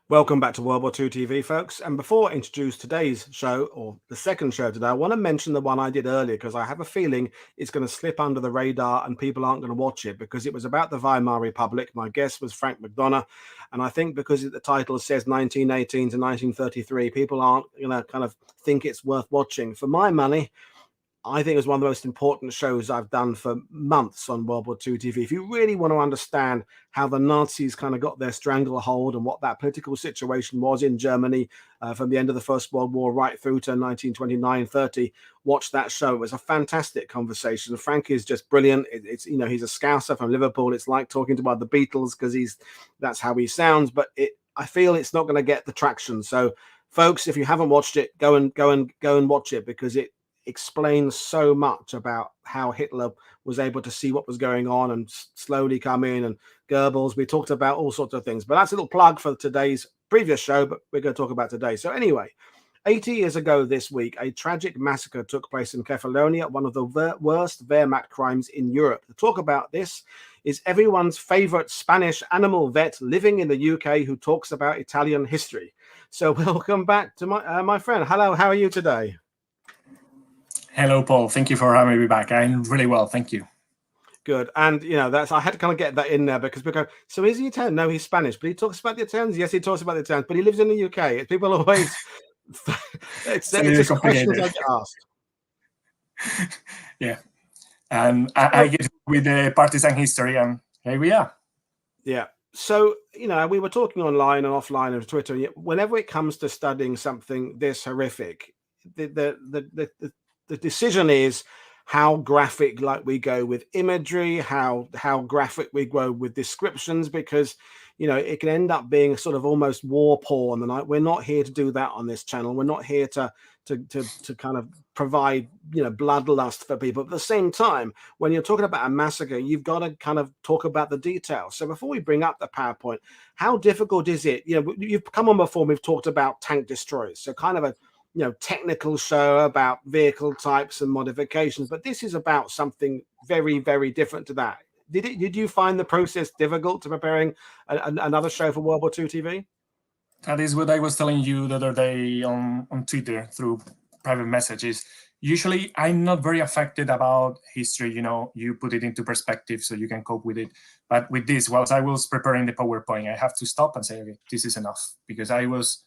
Welcome back to World War II TV, folks. And before I introduce today's show, or the second show today, I want to mention the one I did earlier because I have a feeling it's going to slip under the radar and people aren't going to watch it because it was about the Weimar Republic. My guest was Frank McDonough. And I think because the title says 1918 to 1933, people aren't going to kind of think it's worth watching. For my money, I think it was one of the most important shows I've done for months on World War II TV. If you really want to understand how the Nazis kind of got their stranglehold and what that political situation was in Germany from the end of the First World War right through to 1929-30, watch that show. It was a fantastic conversation. Frank is just brilliant. It's he's a Scouser from Liverpool. It's like talking about the Beatles because that's how he sounds. But I feel it's not going to get the traction. So, folks, if you haven't watched it, go and watch it because it explains so much about how Hitler was able to see what was going on and slowly come in, and Goebbels. We talked about all sorts of things, but that's a little plug for today's previous show, but we're going to talk about today. So anyway, 80 years ago this week, a tragic massacre took place in Cephalonia, one of the worst Wehrmacht crimes in Europe. To talk about this is everyone's favorite Spanish animal vet living in the UK who talks about Italian history. So welcome back to my friend. Hello, how are you today? Hello, Paul. Thank you for having me back. I'm really well, thank you. Good. And, I had to kind of get that in there because we go, so is he Italian? No, he's Spanish, but he talks about the Italians. Yes, he talks about the Italians, but he lives in the UK. People always, it's just questions I get asked. Yeah. And I get with the partisan history, and here we are. Yeah. So, we were talking online and offline on Twitter. Whenever it comes to studying something this horrific, the decision is how graphic we go with imagery, how graphic we go with descriptions, because it can end up being sort of almost war porn, and we're not here to do that on this channel. We're not here to kind of provide bloodlust for people. At the same time, when you're talking about a massacre, you've got to kind of talk about the details. So before we bring up the PowerPoint, how difficult is it? You've come on before, we've talked about tank destroyers, so kind of a technical show about vehicle types and modifications, but this is about something very, very different to that. Did you find the process difficult to preparing another show for World War II TV? That is what I was telling you the other day on Twitter through private messages. Usually I'm not very affected about history, you put it into perspective so you can cope with it. But with this, whilst I was preparing the PowerPoint, I have to stop and say, okay, this is enough, because I was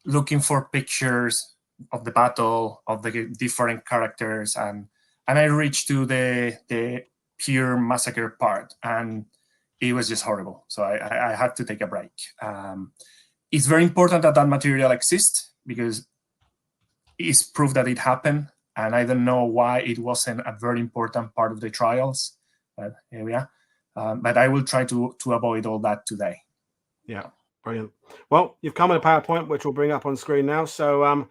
looking for pictures of the battle, of the different characters, and I reached to the pure massacre part, and it was just horrible. So I had to take a break. It's very important that material exists because it's proof that it happened, and I don't know why it wasn't a very important part of the trials, but here we are. But I will try to avoid all that today. Yeah. Brilliant. Well, you've come with a PowerPoint, which we'll bring up on screen now. So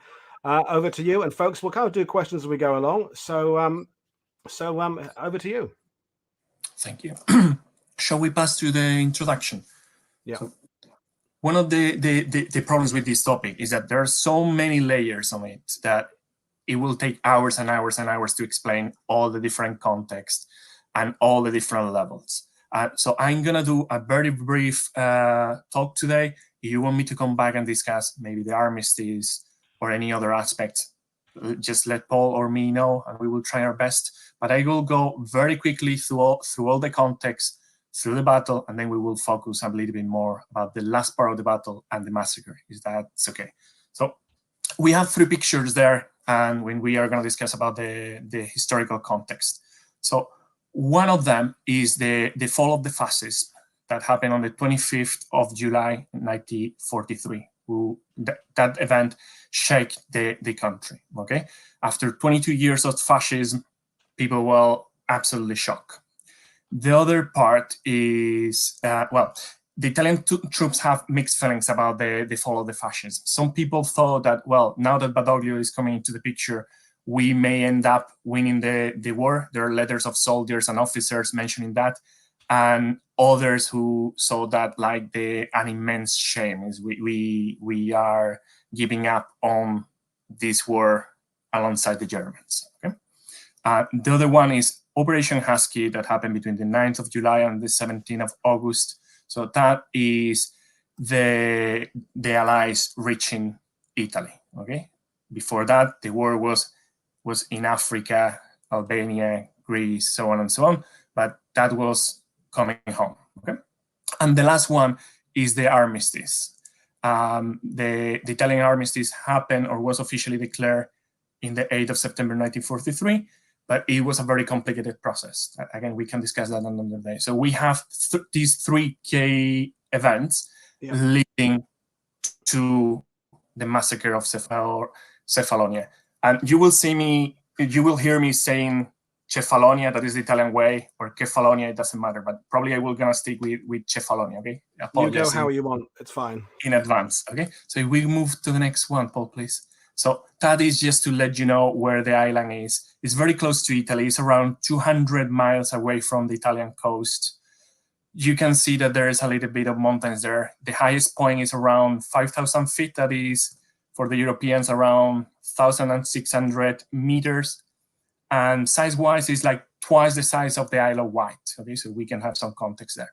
over to you. And folks, we'll kind of do questions as we go along. So over to you. Thank you. Shall we pass to the introduction? Yeah. So one of the problems with this topic is that there are so many layers on it that it will take hours and hours and hours to explain all the different contexts and all the different levels. So I'm going to do a very brief talk today. If you want me to come back and discuss maybe the armistice or any other aspect, just let Paul or me know, and we will try our best. But I will go very quickly through all the context, through the battle, and then we will focus a little bit more about the last part of the battle and the massacre, if that's okay. So we have three pictures there, and when we are going to discuss about the historical context. So one of them is the fall of the fascists that happened on the 25th of July, 1943. That event shook the country, okay? After 22 years of fascism, people were absolutely shocked. The other part is, the Italian troops have mixed feelings about the fall of the fascism. Some people thought that, now that Badoglio is coming into the picture, we may end up winning the war. There are letters of soldiers and officers mentioning that, and others who saw that like an immense shame is we are giving up on this war alongside the Germans. Okay, the other one is Operation Husky that happened between the 9th of July and the 17th of August. So that is the Allies reaching Italy. Okay, before that, the war was in Africa, Albania, Greece, so on and so on, but that was coming home. Okay, and the last one is the armistice. The Italian armistice happened or was officially declared in the 8th of September 1943, but it was a very complicated process. Again, we can discuss that another day. So we have these three key events leading to the massacre of Cephalonia. And you will hear me saying Cephalonia, that is the Italian way, or Kefalonia, it doesn't matter, but probably I will gonna stick with Cephalonia, okay? You go how you want, it's fine. In advance, okay? So if we move to the next one, Paul, please. So that is just to let you know where the island is. It's very close to Italy. It's around 200 miles away from the Italian coast. You can see that there is a little bit of mountains there. The highest point is around 5,000 feet. That is, for the Europeans, around 1,600 meters. And size-wise, it's like twice the size of the Isle of Wight. Okay, so we can have some context there.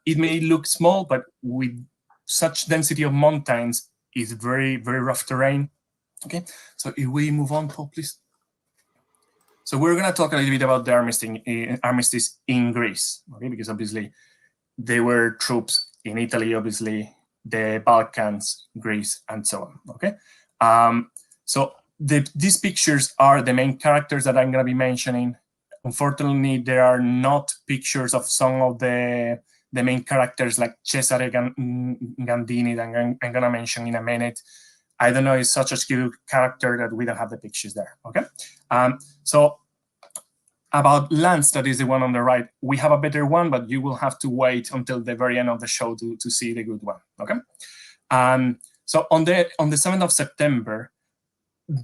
It may look small, but with such density of mountains, it's very, very rough terrain. Okay, so if we move on, Paul, please. So we're going to talk a little bit about the armistice in Greece, okay, because obviously there were troops in Italy, obviously the Balkans, Greece, and so on. Okay, so these pictures are the main characters that I'm going to be mentioning. Unfortunately, there are not pictures of some of the main characters like Cesare Gandini that I'm going to mention in a minute. I don't know, it's such a skilled character that we don't have the pictures there, okay? So about Lance, that is the one on the right, we have a better one, but you will have to wait until the very end of the show to see the good one, okay? So on the 7th of September,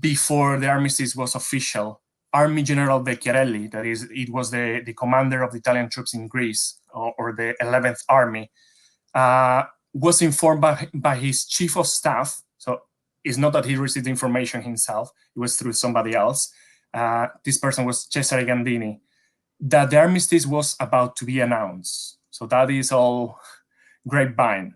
before the armistice was official, Army General Corelli, that is, it was the commander of the Italian troops in Greece, or the 11th Army, was informed by his chief of staff. So it's not that he received information himself, it was through somebody else. This person was Cesare Gandini, that the armistice was about to be announced. So that is all grapevine.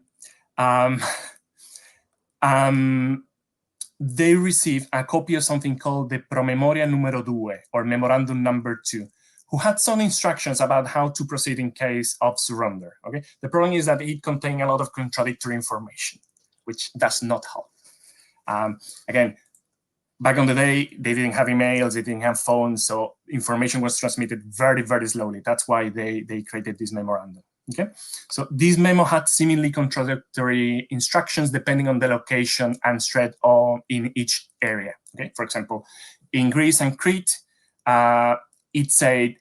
They received a copy of something called the Promemoria numero 2, or Memorandum number 2, who had some instructions about how to proceed in case of surrender. Okay, the problem is that it contained a lot of contradictory information, which does not help. Again, back on the day, they didn't have emails, they didn't have phones, so information was transmitted very, very slowly. That's why they created this memorandum. Okay, so this memo had seemingly contradictory instructions depending on the location and threat in each area. Okay, for example, in Greece and Crete, it said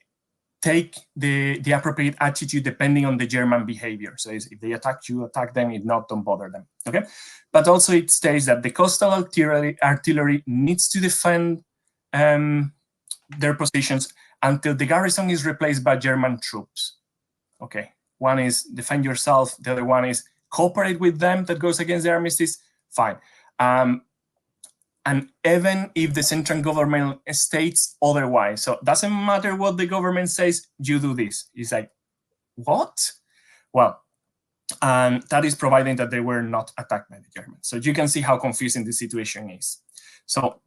take the appropriate attitude depending on the German behavior. So if they attack you, attack them. If not, don't bother them. Okay, but also it states that the coastal artillery needs to defend their positions until the garrison is replaced by German troops. Okay. One is defend yourself. The other one is cooperate with them. That goes against the armistice. Fine. And even if the central government states otherwise, so it doesn't matter what the government says, you do this. It's like, what? Well, and that is providing that they were not attacked by the Germans. So you can see how confusing the situation is. So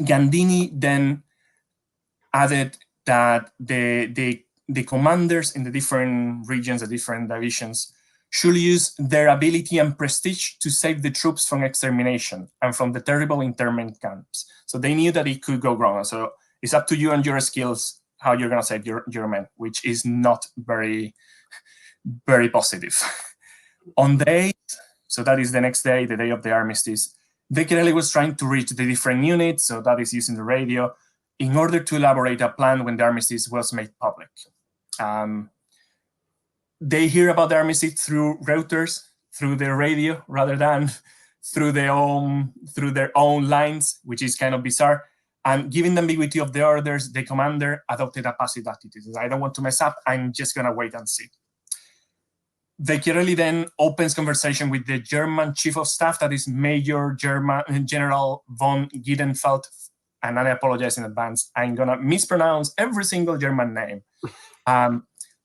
Gandini then added that the commanders in the different regions, the different divisions, should use their ability and prestige to save the troops from extermination and from the terrible internment camps. So they knew that it could go wrong. So it's up to you and your skills how you're going to save your men, which is not very, very positive. On the 8th, so that is the next day, the day of the armistice, Corelli was trying to reach the different units, so that is using the radio, in order to elaborate a plan when the armistice was made public. They hear about the armistice through routers, through their radio, rather than through their own lines, which is kind of bizarre. And given the ambiguity of the orders, the commander adopted a passive attitude. I don't want to mess up, I'm just going to wait and see. Corelli then opens conversation with the German chief of staff, that is Major General von Gidenfeld. And I apologize in advance. I'm going to mispronounce every single German name.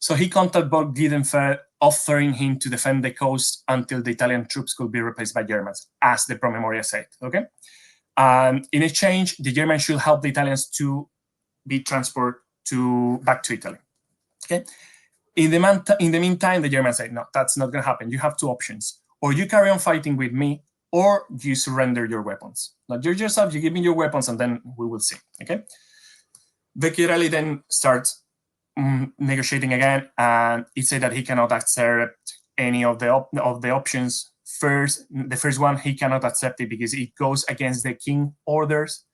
So he contacted von Gidenfeld offering him to defend the coast until the Italian troops could be replaced by Germans, as the promemoria said. Okay, in exchange, the Germans should help the Italians to be transported back to Italy. Okay. In the meantime, the Germans say, no, that's not going to happen. You have two options: or you carry on fighting with me, or you surrender your weapons. Not yourself, you give me your weapons, and then we will see. Okay. Corelli then starts negotiating again, and he said that he cannot accept any of the options. The first one, he cannot accept it because it goes against the king orders.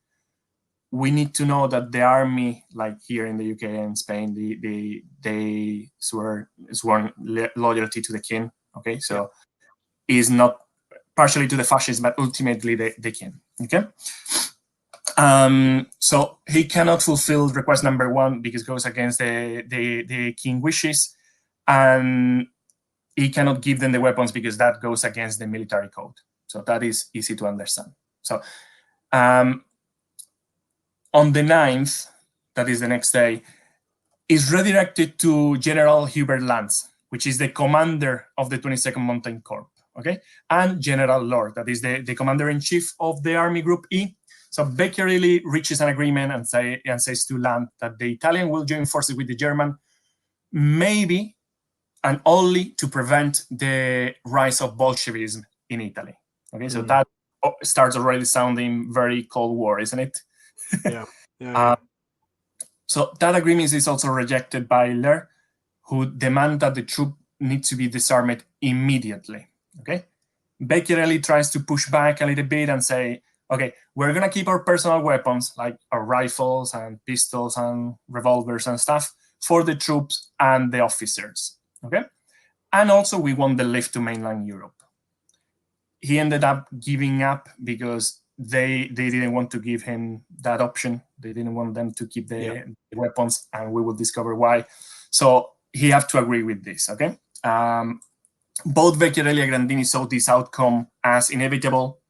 We need to know that the army, like here in the UK and Spain, they sworn loyalty to the king. Okay, so is not partially to the fascists, but ultimately the king. Okay. So he cannot fulfill request number one because it goes against the king wishes, and he cannot give them the weapons because that goes against the military code. So that is easy to understand. So on the 9th, that is the next day, is redirected to General Hubert Lance, which is the commander of the 22nd Mountain Corps, okay? And General Lord, that is the commander-in-chief of the Army Group E. So Corelli reaches an agreement and says to Lance that the Italian will join forces with the German, maybe and only to prevent the rise of Bolshevism in Italy. Okay, so that starts already sounding very Cold War, isn't it? Yeah. So that agreement is also rejected by Hitler, who demand that the troop needs to be disarmed immediately. Okay, Corelli tries to push back a little bit and say, okay, we're gonna keep our personal weapons like our rifles and pistols and revolvers and stuff for the troops and the officers. Okay, and also we want the lift to mainland Europe. He ended up giving up because they didn't want to give him that option. They didn't want them to keep the weapons, and we will discover why. So he have to agree with this. Okay, both Corelli and Grandini saw this outcome as inevitable.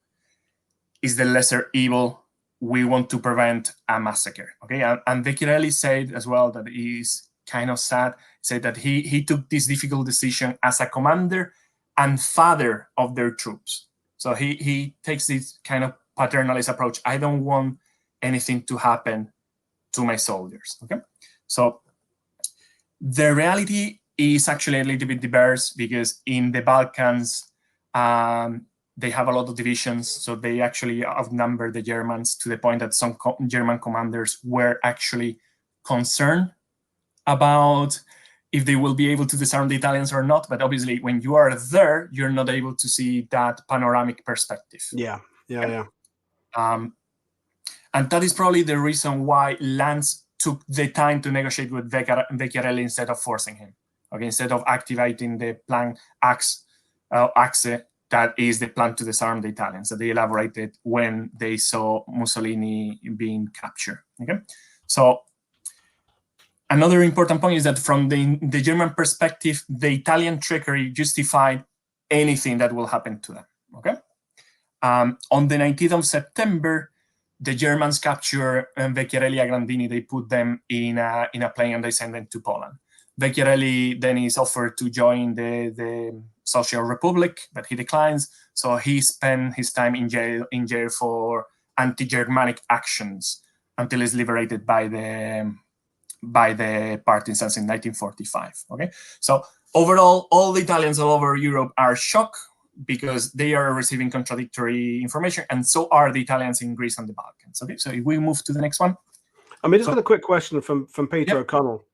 Is the lesser evil. We want to prevent a massacre. Okay, and Corelli said as well that he is kind of sad. Said that he took this difficult decision as a commander and father of their troops. So he takes this kind of paternalist approach. I don't want anything to happen to my soldiers. Okay, so the reality is actually a little bit diverse because in the Balkans they have a lot of divisions, so they actually outnumber the Germans to the point that some German commanders were actually concerned about if they will be able to disarm the Italians or not. But obviously, when you are there, you're not able to see that panoramic perspective. Yeah. And that is probably the reason why Lance took the time to negotiate with Corelli instead of forcing him. Okay, instead of activating the plan Achse, that is the plan to disarm the Italians that they elaborated when they saw Mussolini being captured. Okay, so another important point is that from the German perspective, the Italian trickery justified anything that will happen to them. Okay, on the 19th of September, the Germans capture Corelli and Grandini. They put them in a plane and they send them to Poland. Corelli then is offered to join the Social Republic, but he declines. So he spent his time in jail for anti-Germanic actions until he's liberated by the partisans in 1945. Okay, so overall, all the Italians all over Europe are shocked because they are receiving contradictory information, and so are the Italians in Greece and the Balkans. Okay, so if we move to the next one. I mean, just got a quick question from Peter O'Connell.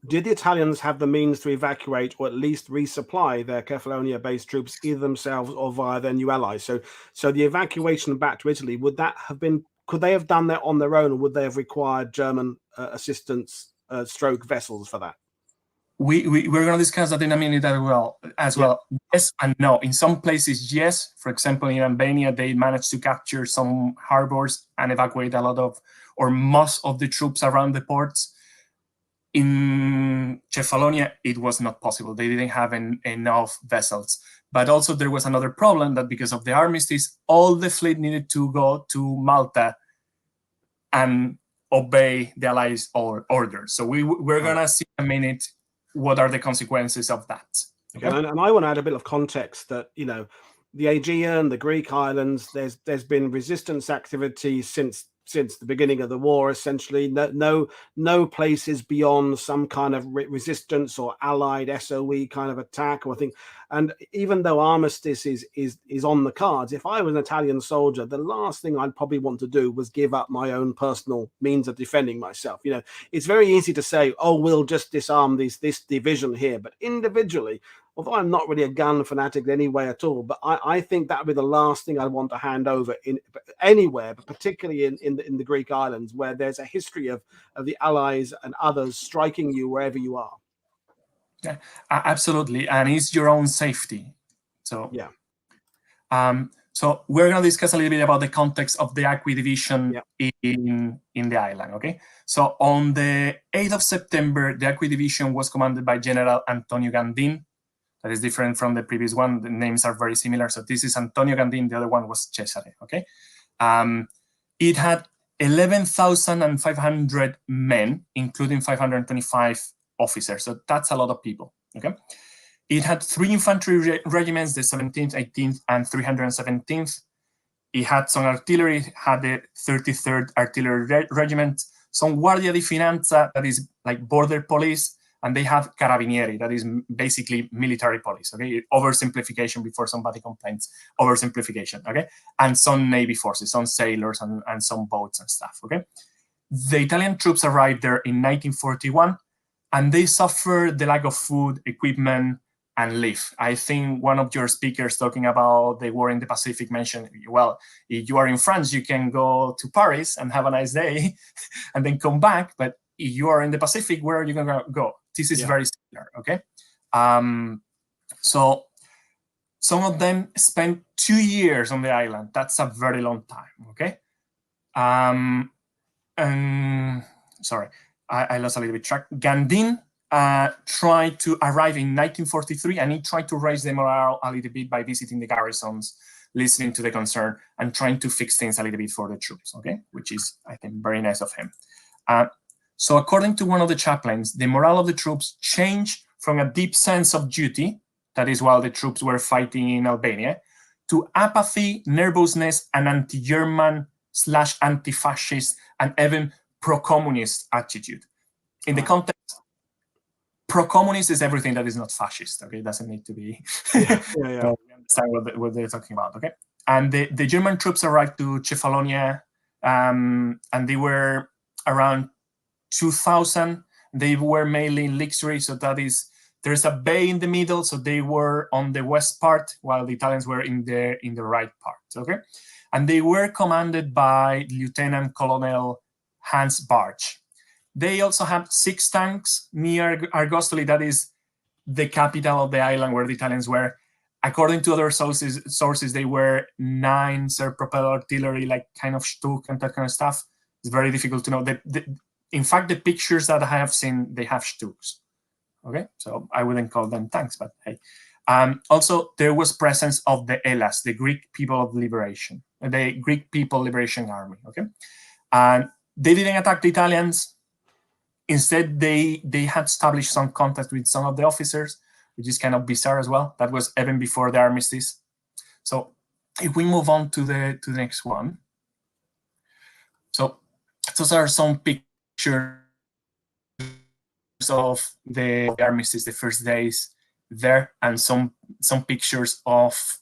Did the Italians have the means to evacuate or at least resupply their Cephalonia-based troops either themselves or via their new allies? So the evacuation back to Italy, would that have been? Could they have done that on their own, or would they have required German assistance, stroke vessels for that? We're going to discuss that in a minute as well. Yes and no. In some places, yes. For example, in Albania, they managed to capture some harbors and evacuate a lot of, or most of the troops around the ports. In Cephalonia, it was not possible. They didn't have enough vessels. But also there was another problem that because of the armistice, all the fleet needed to go to Malta and obey the Allies' orders. So we're going to see in a minute what are the consequences of that. Okay. And I want to add a bit of context that, you know, the Aegean, the Greek islands, there's been resistance activity since the beginning of the war, essentially. No places beyond some kind of resistance or allied SOE kind of attack or thing. And even though armistice is on the cards, if I was an Italian soldier, the last thing I'd probably want to do was give up my own personal means of defending myself. You know, it's very easy to say, oh, we'll just disarm this division here, but individually, although I'm not really a gun fanatic anyway at all, but I think that would be the last thing I'd want to hand over in anywhere, but particularly in the Greek islands, where there's a history of the Allies and others striking you wherever you are. Yeah, absolutely, and it's your own safety. So yeah. So we're going to discuss a little bit about the context of the Acqui division in the island. Okay, so on the 8th of September, the Acqui division was commanded by General Antonio Gandin. That is different from the previous one. The names are very similar. So this is Antonio Gandin. The other one was Cesare. Okay, it had 11,500 men, including 525 officers. So that's a lot of people. Okay, it had 3 infantry regiments: the 17th, 18th, and 317th. It had some artillery. It had the 33rd Artillery Regiment, some Guardia di Finanza, that is like border police. And they have carabinieri, that is basically military police. Okay, oversimplification before somebody complains. Oversimplification. Okay, and some navy forces, some sailors, and some boats and stuff. Okay, the Italian troops arrived there in 1941, and they suffered the lack of food, equipment, and live. I think one of your speakers talking about the war in the Pacific mentioned, well, if you are in France, you can go to Paris and have a nice day, and then come back. But if you are in the Pacific, where are you gonna go? This is very similar, okay? So some of them spent 2 years on the island. That's a very long time, okay? Sorry, I lost a little bit track. Gandin tried to arrive in 1943, and he tried to raise the morale a little bit by visiting the garrisons, listening to the concern, and trying to fix things a little bit for the troops, okay? Which is, I think, very nice of him. So according to one of the chaplains, the morale of the troops changed from a deep sense of duty, that is while the troops were fighting in Albania, to apathy, nervousness, and anti-German/anti-fascist and even pro-communist attitude. In the context, pro-communist is everything that is not fascist, okay? It doesn't need to be... So we understand what they're talking about, okay? And the German troops arrived to Cephalonia, and they were around 2,000. They were mainly in Lixury, so that is, there's a bay in the middle, so they were on the west part while the Italians were in the right part, okay? And they were commanded by Lieutenant Colonel Hans Bartsch. They also had 6 tanks near Argostoli, that is the capital of the island where the Italians were. According to other sources, they were 9 self-propelled artillery, like kind of Stuck and that kind of stuff. It's very difficult to know. In fact, the pictures that I have seen, they have Stucks. Okay, so I wouldn't call them tanks, but hey. Also, there was presence of the Hellas, the Greek People of Liberation, the Greek People Liberation Army. Okay, and they didn't attack the Italians. Instead, they had established some contact with some of the officers, which is kind of bizarre as well. That was even before the armistice. So, if we move on to the next one, so those are some pictures of the armistice, the first days there, and some pictures of...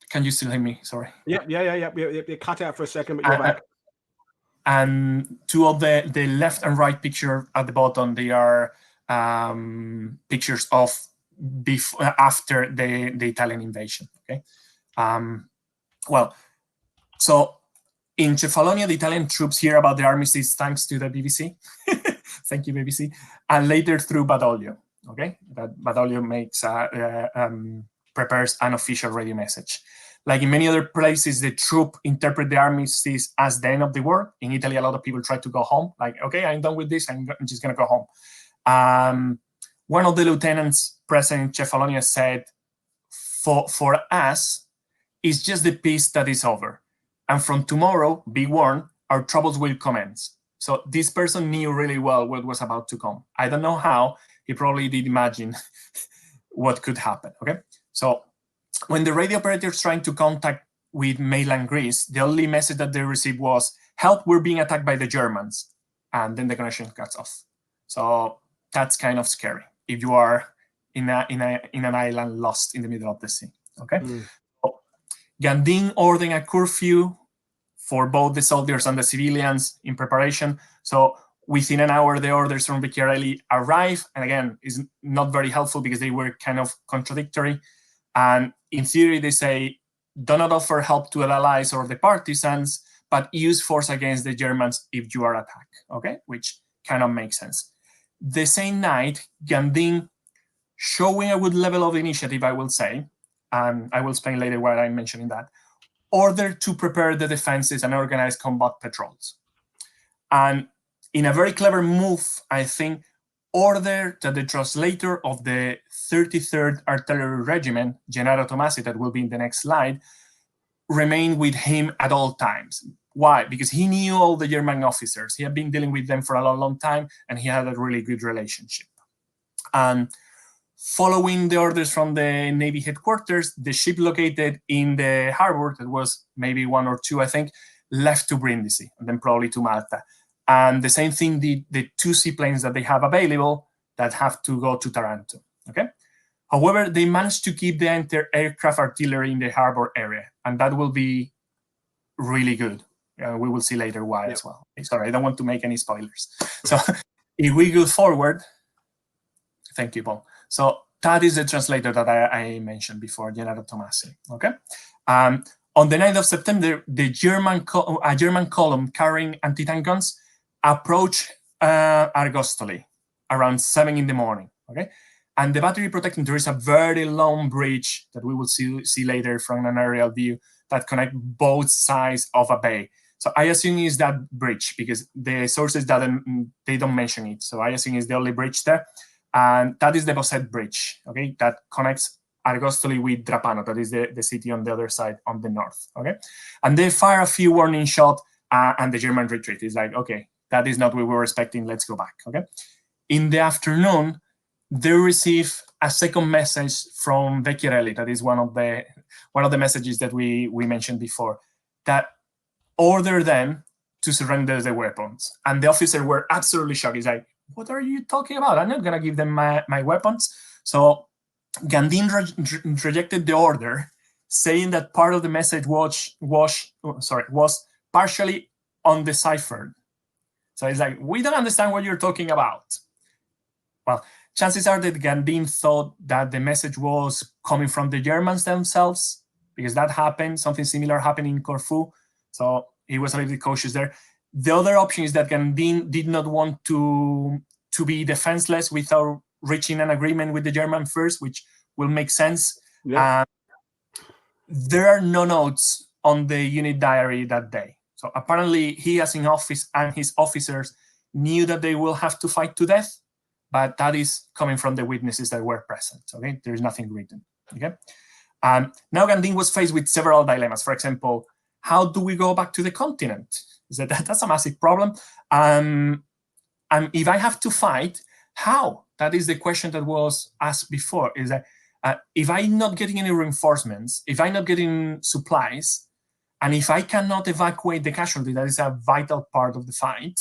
Can you still hear me? Sorry. Yeah. You cut out for a second, but you're back. And 2 of the left and right picture at the bottom, they are pictures of after the Italian invasion. Okay. Well, so in Cephalonia, the Italian troops hear about the armistice thanks to the BBC. Thank you, BBC. And later through Badoglio. Okay, that Badoglio makes prepares an official radio message. Like in many other places, the troop interpret the armistice as the end of the war. In Italy, a lot of people try to go home. Like, okay, I'm done with this. I'm just going to go home. One of the lieutenants present in Cephalonia said, for us, it's just the peace that is over. And from tomorrow, be warned, our troubles will commence. So this person knew really well what was about to come. I don't know how. He probably did imagine what could happen. Okay, so when the radio operator is trying to contact with mainland Greece, the only message that they received was, "Help! We're being attacked by the Germans," and then the connection cuts off. So that's kind of scary if you are in an island lost in the middle of the sea. Okay, so Gandin ordering a curfew for both the soldiers and the civilians in preparation. So within an hour, the orders from Corelli arrive, and again, is not very helpful because they were kind of contradictory. And in theory, they say, do not offer help to the allies or the partisans, but use force against the Germans if you are attacked, okay? Which kind of makes sense. The same night, Gandin, showing a good level of initiative, I will say, and I will explain later why I'm mentioning that, ordered to prepare the defenses and organize combat patrols. And in a very clever move, I think, ordered that the translator of the 33rd Artillery Regiment, Gennaro Tomasi, that will be in the next slide, remain with him at all times. Why? Because he knew all the German officers. He had been dealing with them for a long, long time, and he had a really good relationship. And following the orders from the Navy headquarters, the ship located in the harbor, that was maybe one or two, I think, left to Brindisi, and then probably to Malta. And the same thing, the two seaplanes that they have available that have to go to Taranto, okay? However, they managed to keep the anti-aircraft artillery in the harbor area, and that will be really good. We will see later why as well. Sorry, I don't want to make any spoilers. So if we go forward, thank you, Paul. So that is the translator that I mentioned before, Gennaro Tomasi, okay? On the 9th of September, a German column carrying anti-tank guns approached Argostoli around 7 in the morning, okay? And the battery protecting, there is a very long bridge that we will see later from an aerial view that connect both sides of a bay. So I assume it's that bridge because the sources they don't mention it. So I assume it's the only bridge there. And that is the Bosset Bridge, okay? That connects Argostoli with Drapano, that is the city on the other side, on the north, okay? And they fire a few warning shots and the German retreat is like, okay, that is not what we were expecting, let's go back, okay? In the afternoon, they receive a second message from Vecchiarelli, that is one of the messages that we mentioned before, that order them to surrender the weapons. And the officers were absolutely shocked. He's like, what are you talking about? I'm not going to give them my weapons. So Gandin rejected the order, saying that part of the message was partially undeciphered. So it's like, we don't understand what you're talking about. Well, chances are that Gandin thought that the message was coming from the Germans themselves, because that happened. Something similar happened in Corfu. So he was a little bit cautious there. The other option is that Gandin did not want to be defenseless without reaching an agreement with the German first, which will make sense. Yeah. There are no notes on the unit diary that day. So apparently he as in office and his officers knew that they will have to fight to death, but that is coming from the witnesses that were present, okay? There's nothing written, okay? Now Gandin was faced with several dilemmas. For example, how do we go back to the continent? That's a massive problem. And if I have to fight, how? That is the question that was asked before, is that if I'm not getting any reinforcements, if I'm not getting supplies, and if I cannot evacuate the casualty, that is a vital part of the fight,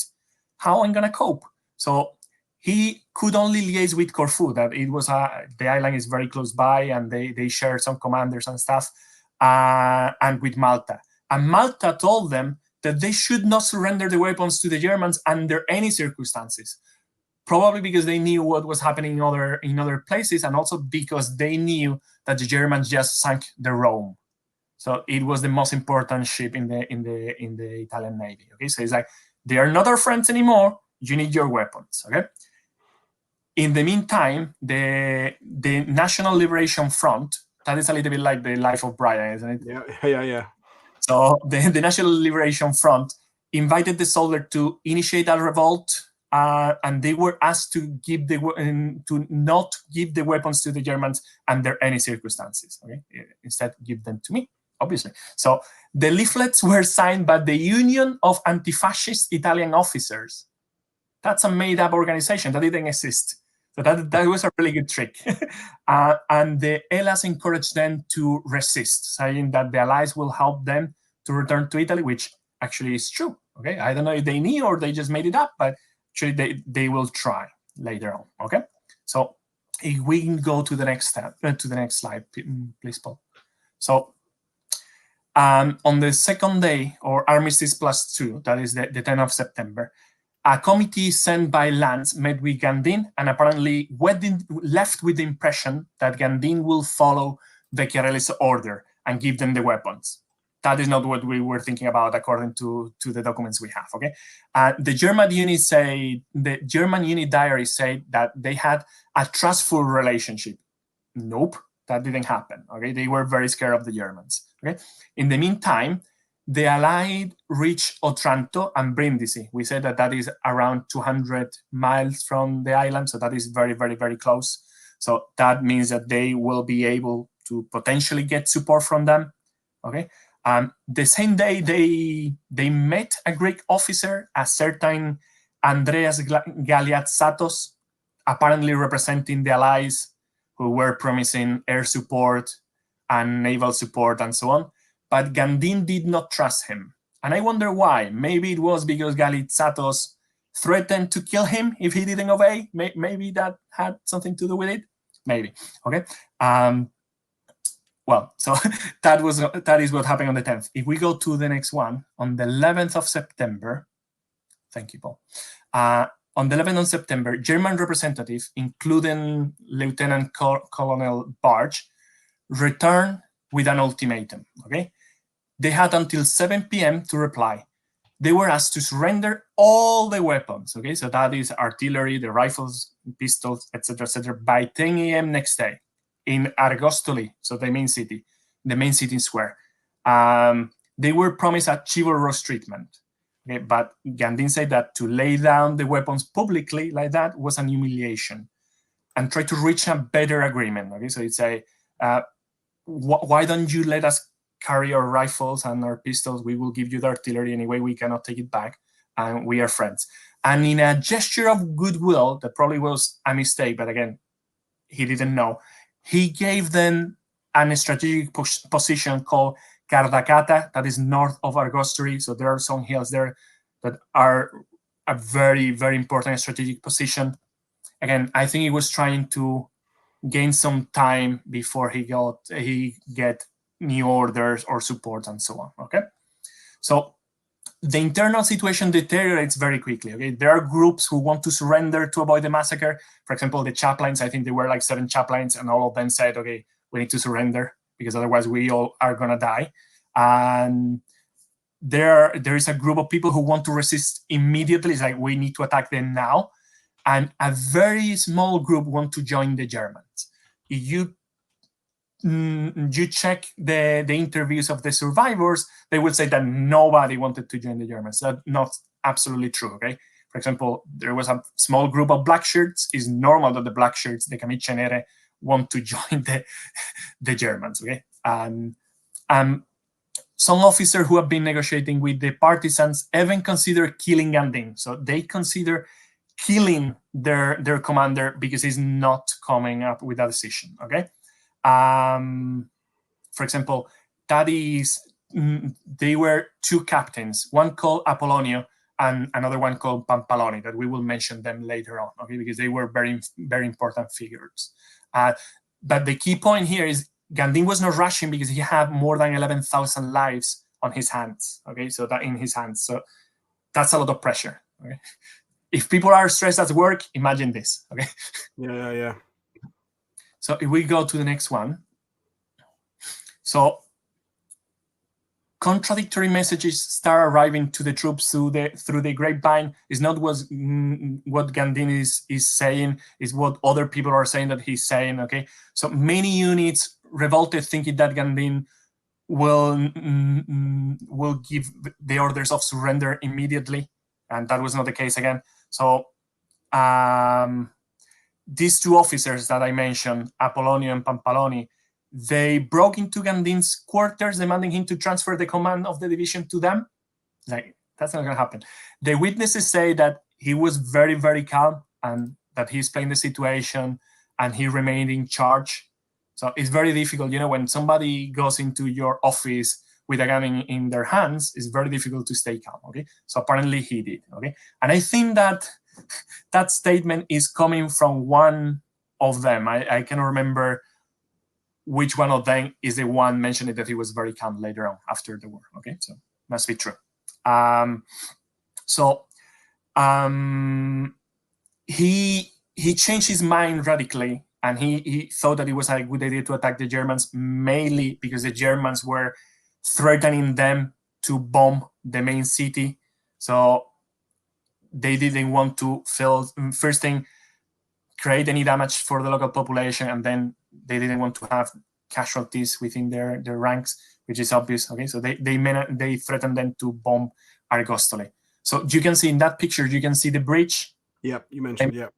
how am I going to cope? So he could only liaise with Corfu, that it was the island is very close by, and they share some commanders and stuff, and with Malta. And Malta told them that they should not surrender the weapons to the Germans under any circumstances, probably because they knew what was happening in other places, and also because they knew that the Germans just sank the Rome. So it was the most important ship in the Italian Navy. Okay, so it's like, they are not our friends anymore. You need your weapons. Okay. In the meantime, the National Liberation Front, that is a little bit like the life of Brian, isn't it? Yeah. So the National Liberation Front invited the soldiers to initiate a revolt, and they were asked to not give the weapons to the Germans under any circumstances. Okay, instead give them to me. obviously. So the leaflets were signed by the Union of Anti-Fascist Italian Officers. That's a made-up organization that didn't exist. So that was a really good trick. And the Hellas encouraged them to resist, saying that the Allies will help them to return to Italy, which actually is true. Okay, I don't know if they knew or they just made it up, but actually they will try later on. Okay, so if we can go to the next step, to the next slide, please, Paul. So on the second day, or Armistice +2, that is the 10th of September, a committee sent by Lance met with Gandin and apparently left with the impression that Gandin will follow the Corelli's order and give them the weapons. That is not what we were thinking about according to the documents we have, okay? The German unit diary said that they had a trustful relationship. Nope, that didn't happen, okay? They were very scared of the Germans, okay? In the meantime, the Allied reached Otranto and Brindisi. We said that is around 200 miles from the island, so that is very, very, very close. So that means that they will be able to potentially get support from them, okay? The same day, they met a Greek officer, a certain Andreas Galiatsatos, apparently representing the Allies who were promising air support and naval support and so on. But Gandin did not trust him. And I wonder why. Maybe it was because Galiatsatos threatened to kill him if he didn't obey. Maybe that had something to do with it. Maybe, okay? Well, so that is what happened on the 10th. If we go to the next one, on the 11th of September, thank you, Paul. On the 11th of September, German representatives, including Lieutenant Colonel Barge, returned with an ultimatum, okay? They had until 7 p.m. to reply. They were asked to surrender all the weapons, okay? So that is artillery, the rifles, pistols, etc., by 10 a.m. next day in Argostoli, so the main city square. They were promised a chivalrous treatment, okay? But Gandin said that to lay down the weapons publicly like that was an humiliation, and try to reach a better agreement, okay? So it's a, why don't you let us carry our rifles and our pistols? We will give you the artillery anyway. We cannot take it back, and we are friends. And in a gesture of goodwill, that probably was a mistake, but again, he didn't know, he gave them a strategic position called Cardacata, that is north of Argostoli. So there are some hills there that are a very, very important strategic position. Again, I think he was trying to gain some time before he get new orders or support and so on, okay? So the internal situation deteriorates very quickly, okay? There are groups who want to surrender to avoid the massacre. For example, the chaplains, I think there were like 7 chaplains, and all of them said, okay, we need to surrender because otherwise we all are gonna die. And there is a group of people who want to resist immediately. It's like, we need to attack them now. And a very small group want to join the Germans. If you check the interviews of the survivors, they will say that nobody wanted to join the Germans. That's not absolutely true, okay? For example, there was a small group of black shirts. It's normal that the black shirts, the camicie nere, want to join the Germans, okay? Some officers who have been negotiating with the partisans even consider killing Gandin. So they consider killing their commander because he's not coming up with a decision, okay? For example, that is, they were 2 captains, one called Apollonio and another one called Pampaloni, that we will mention them later on, okay, because they were very, very important figures. But the key point here is Gandin was not rushing because he had more than 11,000 lives on his hands, okay, so that in his hands. So that's a lot of pressure, okay? If people are stressed at work, imagine this, okay? Yeah. So if we go to the next one. So contradictory messages start arriving to the troops through the grapevine. Is not what Gandin is saying, is what other people are saying that he's saying, okay? So many units revolted thinking that Gandin will give the orders of surrender immediately, and that was not the case again. So these 2 officers that I mentioned, Apollonio and Pampaloni, They broke into Gandin's quarters, demanding him to transfer the command of the division to them. Like, that's not going to happen. The witnesses say that he was very, very calm and that he explained the situation and he remained in charge. So it's very difficult, when somebody goes into your office with a gun in their hands, it's very difficult to stay calm, okay? So apparently he did, okay? And I think that that statement is coming from one of them. I cannot remember which one of them is the one mentioning that he was very calm later on after the war, okay? So must be true. He changed his mind radically, and he thought that it was a good idea to attack the Germans, mainly because the Germans were threatening them to bomb the main city. So they didn't want to first thing, create any damage for the local population, and then they didn't want to have casualties within their ranks, which is obvious. Okay, so they threatened them to bomb Argostoli. So you can see in that picture, you can see the bridge. Yep, you mentioned, yeah.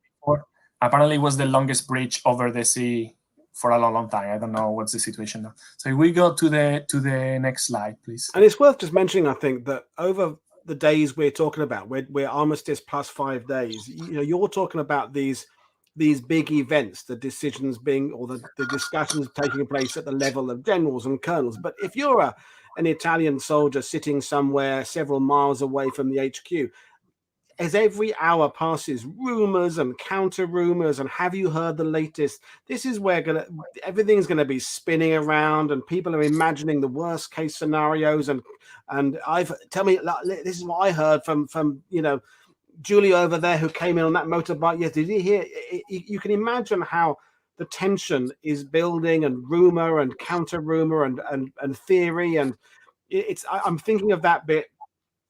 Apparently, it was the longest bridge over the sea for a long, long time. I don't know what's the situation now. So if we go to the next slide, please. And it's worth just mentioning, I think, that over the days we're talking about, we're armistice plus 5 days. You're talking about these big events, the decisions being, or the discussions taking place at the level of generals and colonels. But if you're an Italian soldier sitting somewhere several miles away from the HQ, as every hour passes, rumors and counter rumors, and have you heard the latest? This is where everything's going to be spinning around, and people are imagining the worst case scenarios. And tell me, this is what I heard from Julie over there, who came in on that motorbike. Yes, did you hear? You can imagine how the tension is building, and rumor and counter rumor and theory, and I'm thinking of that bit.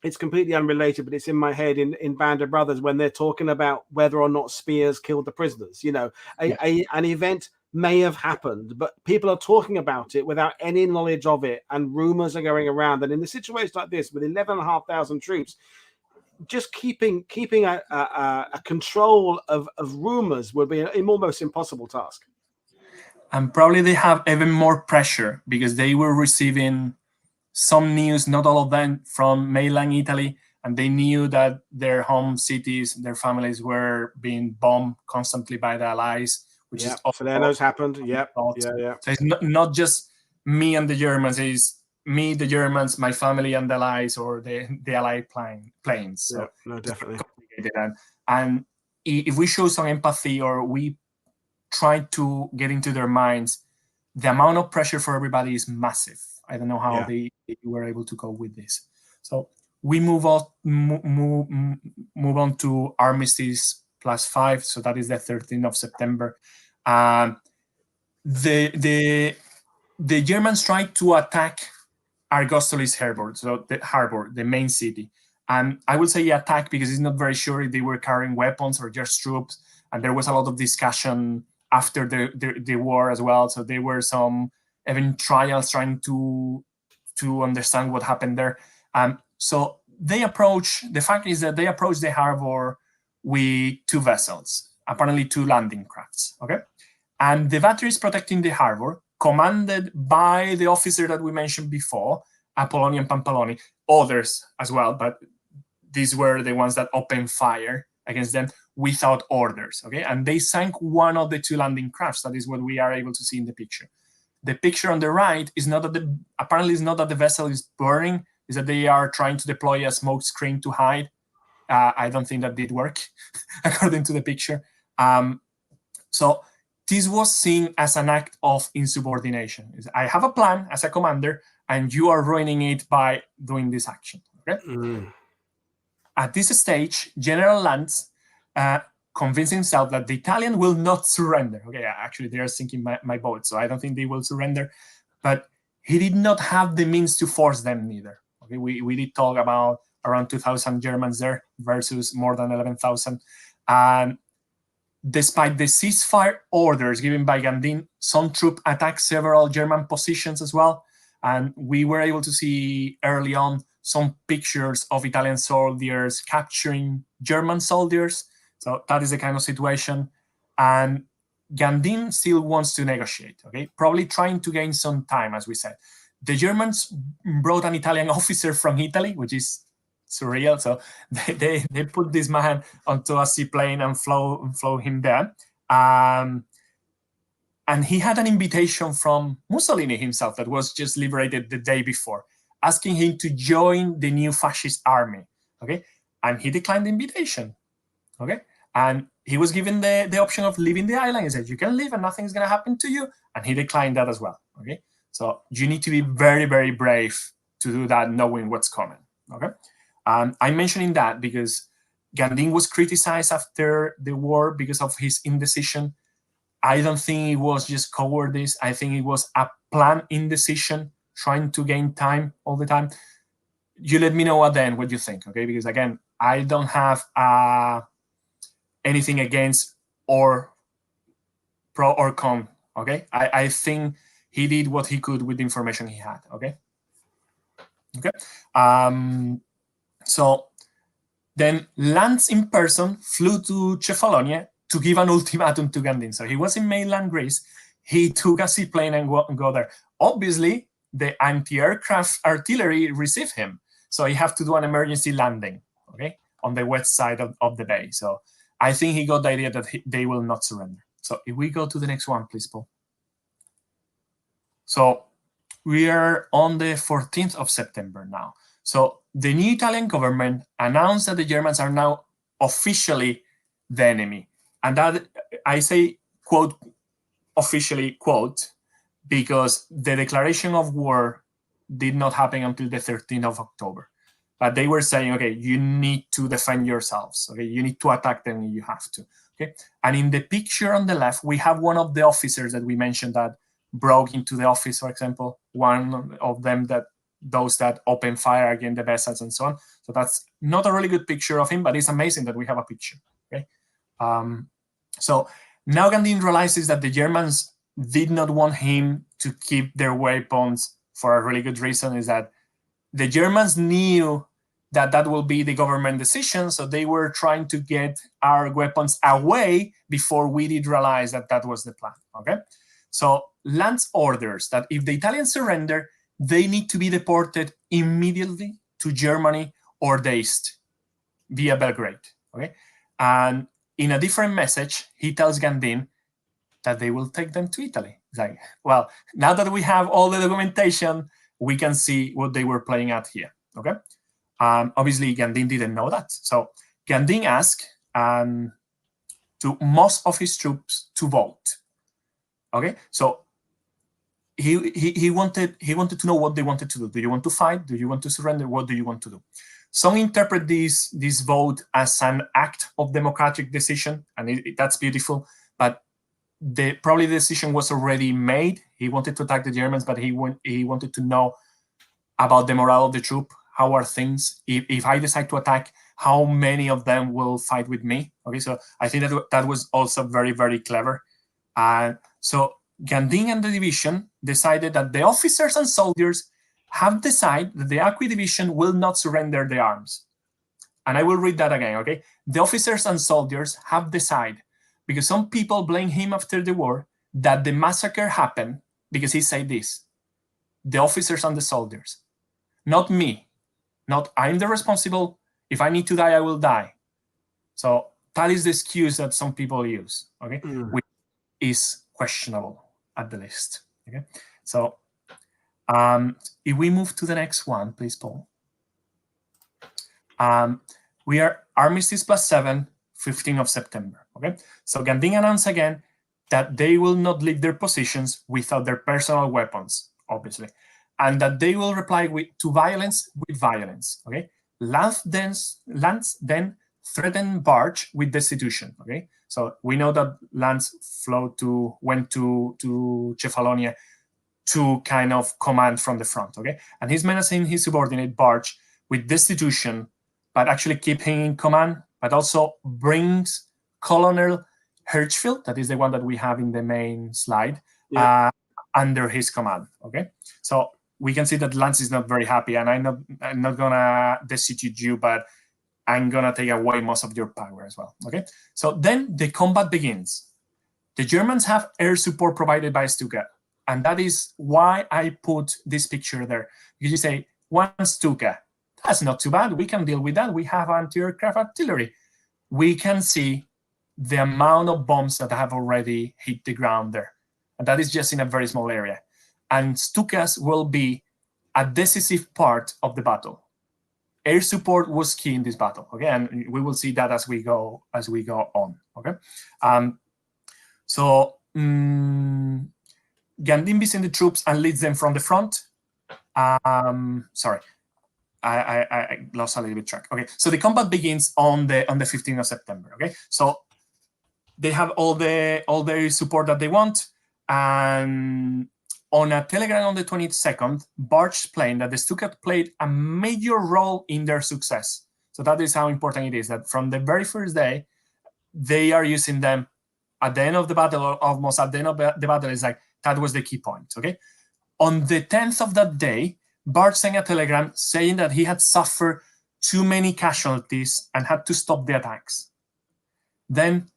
It's completely unrelated, but it's in my head in Band of Brothers when they're talking about whether or not spears killed the prisoners. An event may have happened, but people are talking about it without any knowledge of it, and rumors are going around. And in a situation like this, with 11,500 troops, just keeping a control of rumors would be an almost impossible task. And probably they have even more pressure because they were receiving some news, not all of them, from mainland Italy, and they knew that their home cities, their families were being bombed constantly by the Allies, which is Salerno's happened. Yep. Yeah. So it's not just me and the Germans, it's me, the Germans, my family, and the Allies, or the Allied planes. So no, definitely. And if we show some empathy, or we try to get into their minds, the amount of pressure for everybody is massive. I don't know how they were able to cope with this. So we move on to Armistice plus 5. So that is the 13th of September. The Germans tried to attack Argostoli's harbor, so the main city. And I will say attack because it's not very sure if they were carrying weapons or just troops. And there was a lot of discussion after the war as well. So there were some even trials trying to understand what happened there. So the fact is that they approached the harbor with 2 vessels, apparently 2 landing crafts, okay? And the batteries protecting the harbor, commanded by the officer that we mentioned before, Apollonia and Pampaloni, others as well, but these were the ones that opened fire against them without orders, okay? And they sank one of the 2 landing crafts. That is what we are able to see in the picture. The picture on the right is not that the vessel is burning, is that they are trying to deploy a smoke screen to hide. I don't think that did work, according to the picture. So this was seen as an act of insubordination. I have a plan as a commander, and you are ruining it by doing this action. Okay? At this stage, General Lanz convinced himself that the Italian will not surrender. Okay, actually, they are sinking my boat, so I don't think they will surrender. But he did not have the means to force them neither. Okay, we did talk about around 2,000 Germans there versus more than 11,000. And despite the ceasefire orders given by Gandin, some troops attacked several German positions as well. And we were able to see early on some pictures of Italian soldiers capturing German soldiers. So that is the kind of situation. And Gandin still wants to negotiate, okay? Probably trying to gain some time, as we said. The Germans brought an Italian officer from Italy, which is surreal. So they put this man onto a seaplane and flow him there. And he had an invitation from Mussolini himself that was just liberated the day before, asking him to join the new fascist army, okay? And he declined the invitation, okay? And he was given the option of leaving the island. He said, you can leave and nothing's going to happen to you. And he declined that as well, okay? So you need to be very, very brave to do that, knowing what's coming, okay? I'm mentioning that because Gandin was criticized after the war because of his indecision. I don't think it was just cowardice. I think it was a planned indecision, trying to gain time all the time. You let me know at the end what you think, okay? Because again, I don't have anything against or pro or con, okay? I think he did what he could with the information he had, okay? Okay. So then Lance in person flew to Cephalonia to give an ultimatum to Gandin. So he was in mainland Greece. He took a seaplane and go there. Obviously, the anti-aircraft artillery received him. So he had to do an emergency landing, okay, on the west side of the bay. So I think he got the idea that they will not surrender. So if we go to the next one, please, Paul. So we are on the 14th of September now. So the new Italian government announced that the Germans are now officially the enemy. And that, I say, quote, officially, quote, because the declaration of war did not happen until the 13th of October. But they were saying, okay, you need to defend yourselves. Okay, you need to attack them if you have to. Okay, and in the picture on the left, we have one of the officers that we mentioned that broke into the office, for example, one of them those that open fire against the vessels and so on. So that's not a really good picture of him, but it's amazing that we have a picture. Okay, so now Gandin realizes that the Germans did not want him to keep their weapons for a really good reason, is that the Germans knew that that will be the government decision, so they were trying to get our weapons away before we did realize that that was the plan, okay? So Lance orders that if the Italians surrender, they need to be deported immediately to Germany or the East via Belgrade, okay? And in a different message, he tells Gandin that they will take them to Italy. It's like, well, now that we have all the documentation, we can see what they were playing at here, okay? Obviously, Gandin didn't know that. So Gandin asked to most of his troops to vote, okay? So he wanted to know what they wanted to do. Do you want to fight? Do you want to surrender? What do you want to do? Some interpret this vote as an act of democratic decision, and that's beautiful, but probably the decision was already made. He wanted to attack the Germans, but he wanted to know about the morale of the troop. How are things? If I decide to attack, how many of them will fight with me? Okay, so I think that was also very, very clever. So Gandin and the division decided that the officers and soldiers have decided that the Acqui division will not surrender their arms. And I will read that again, okay? The officers and soldiers have decided, because some people blame him after the war, that the massacre happened because he said this: the officers and the soldiers, not me, not I'm the responsible. If I need to die, I will die. So that is the excuse that some people use, okay? Which is questionable at the least, okay? So if we move to the next one, please, Paul. We are Armistice +7, 15th of September, okay? So Gandin announced again that they will not leave their positions without their personal weapons, obviously, and that they will reply to violence with violence, okay? Lance then threatened Barge with destitution, okay? So we know that Lance went to Cephalonia to kind of command from the front, okay? And he's menacing his subordinate Barge with destitution, but actually keep him in command, but also brings Colonel Hirschfeld, that is the one that we have in the main slide, under his command, okay? So we can see that Lance is not very happy, and I'm not gonna destitute you, but I'm gonna take away most of your power as well, okay? So then the combat begins. The Germans have air support provided by Stuka. And that is why I put this picture there. Because you say, 1 Stuka, that's not too bad. We can deal with that. We have anti-aircraft artillery. We can see the amount of bombs that have already hit the ground there. And that is just in a very small area. And Stukas will be a decisive part of the battle. Air support was key in this battle. Okay, and we will see that as we go on. Okay, Gandin visits the troops and leads them from the front. Sorry, I lost a little bit track. Okay, so the combat begins on the 15th of September. Okay, so they have all the support that they want, and on a telegram on the 22nd, Barge explained that the Stuka played a major role in their success. So that is how important it is, that from the very first day, they are using them at the end of the battle, or almost at the end of the battle. Is like, that was the key point, okay? On the 10th of that day, Barge sent a telegram saying that he had suffered too many casualties and had to stop the attacks. Then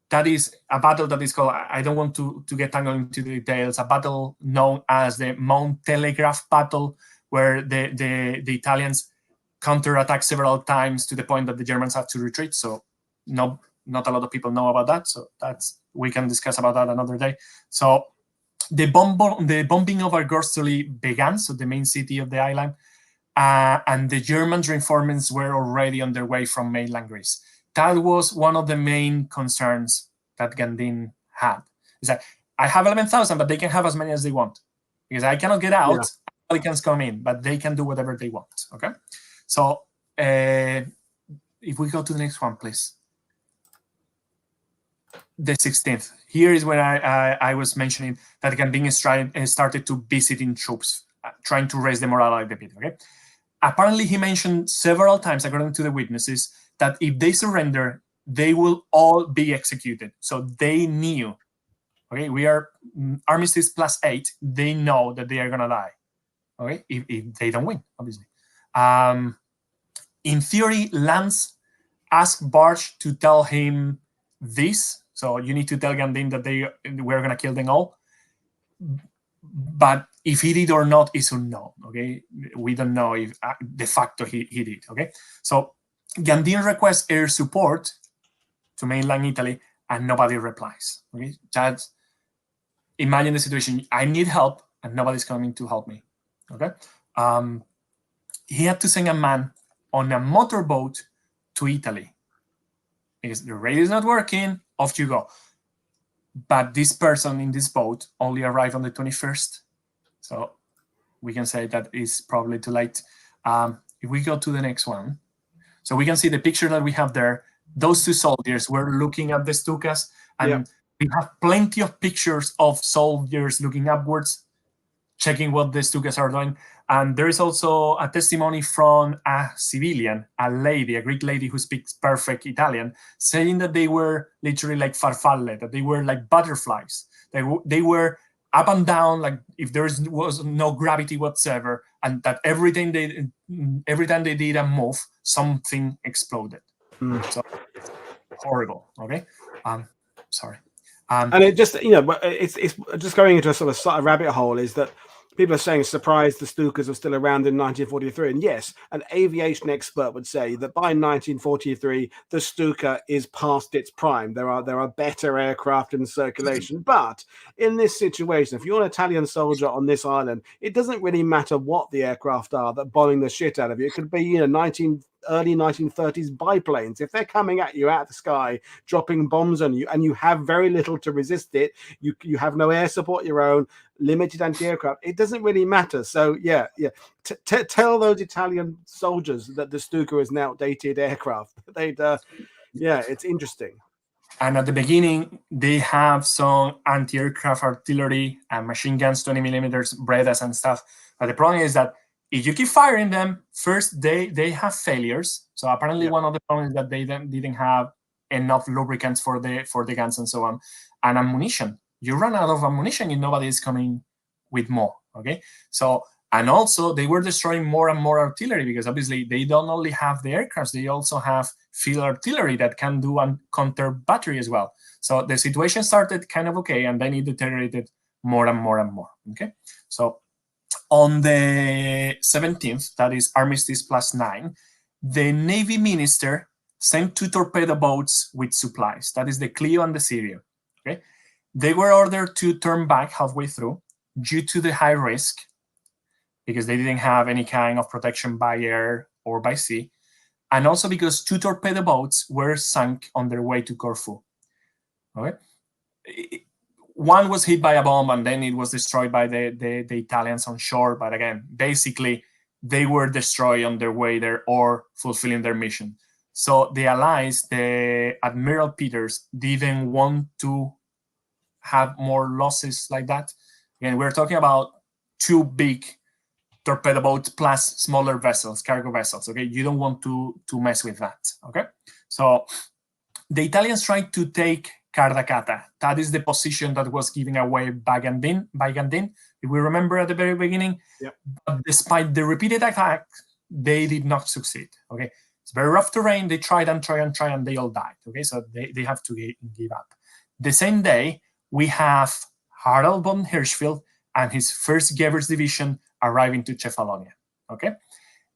that is a battle that is called, I don't want to get tangled into the details, a battle known as the Mount Telegraph battle, where the Italians counterattacked several times to the point that the Germans had to retreat. So not a lot of people know about that. So we can discuss about that another day. So the bombing of Argostoli began, so the main city of the island, and the German reinforcements were already on their way from mainland Greece. That was one of the main concerns that Gandin had. Is that I have 11,000, but they can have as many as they want. Because I cannot get out, nobody can come in, but they can do whatever they want, okay? So if we go to the next one, please. The 16th. Here is where I was mentioning that Gandin started to visiting troops, trying to raise the morale a little bit, okay? Apparently, he mentioned several times, according to the witnesses, that if they surrender, they will all be executed. So they knew, okay, we are Armistice +8, they know that they are going to die, okay, if they don't win, obviously. In theory, Lance asked Barge to tell him this, so you need to tell Gandin that we're going to kill them all. But if he did or not is unknown, okay? We don't know if de facto he did, okay? So Gandin requests air support to mainland Italy, and nobody replies, okay? Just imagine the situation. I need help, and nobody's coming to help me, okay? He had to send a man on a motorboat to Italy. Because the radio is not working, off you go. But this person in this boat only arrived on the 21st. So we can say that is probably too late. If we go to the next one. So we can see the picture that we have there. Those two soldiers were looking at the Stukas. And we have plenty of pictures of soldiers looking upwards, checking what the Stukas are doing. And there is also a testimony from a civilian, a lady, a Greek lady who speaks perfect Italian, saying that they were literally like farfalle, that they were like butterflies. They were up and down, like if there was no gravity whatsoever, and that every time they did a move, something exploded. So horrible. Okay, sorry. And it just, it's just going into a sort of rabbit hole. Is that people are saying surprised the Stukas are still around in 1943, and yes, an aviation expert would say that by 1943 the Stuka is past its prime. There are better aircraft in circulation, but in this situation, if you're an Italian soldier on this island, it doesn't really matter what the aircraft are that bombing the shit out of you. It could be early 1930s biplanes. If they're coming at you out of the sky, dropping bombs on you, and you have very little to resist it, you have no air support your own, limited anti-aircraft, it doesn't really matter. So tell those Italian soldiers that the Stuka is an outdated aircraft. It's interesting. And at the beginning, they have some anti-aircraft artillery and machine guns, 20 millimeters, Bredas and stuff. But the problem is that if you keep firing them, first they have failures. So apparently one of the problems is that they didn't have enough lubricants for the guns and so on, and ammunition. You run out of ammunition and nobody is coming with more. Okay, so and also they were destroying more and more artillery, because obviously they don't only have the aircrafts, they also have field artillery that can do and counter battery as well. So the situation started kind of okay, and then it deteriorated more and more and more. Okay, so on the 17th, that is Armistice +9, the Navy minister sent 2 torpedo boats with supplies. That is the Clio and the Sirio. Okay, they were ordered to turn back halfway through due to the high risk, because they didn't have any kind of protection by air or by sea, and also because 2 torpedo boats were sunk on their way to Corfu. Okay, one was hit by a bomb and then it was destroyed by the Italians on shore. But again, basically, they were destroyed on their way there or fulfilling their mission. So the Allies, the Admiral Peters, didn't want to have more losses like that. Again, we're talking about 2 big torpedo boats plus smaller vessels, cargo vessels. Okay, you don't want to mess with that. Okay, so the Italians tried to take Cardacata. That is the position that was given away by Gandin, if we remember at the very beginning. Yep. But despite the repeated attack, they did not succeed. Okay, it's very rough terrain. They tried and they all died. Okay, so they have to give up. The same day, we have Harald von Hirschfeld and his 1st Gebers Division arriving to Cephalonia. Okay,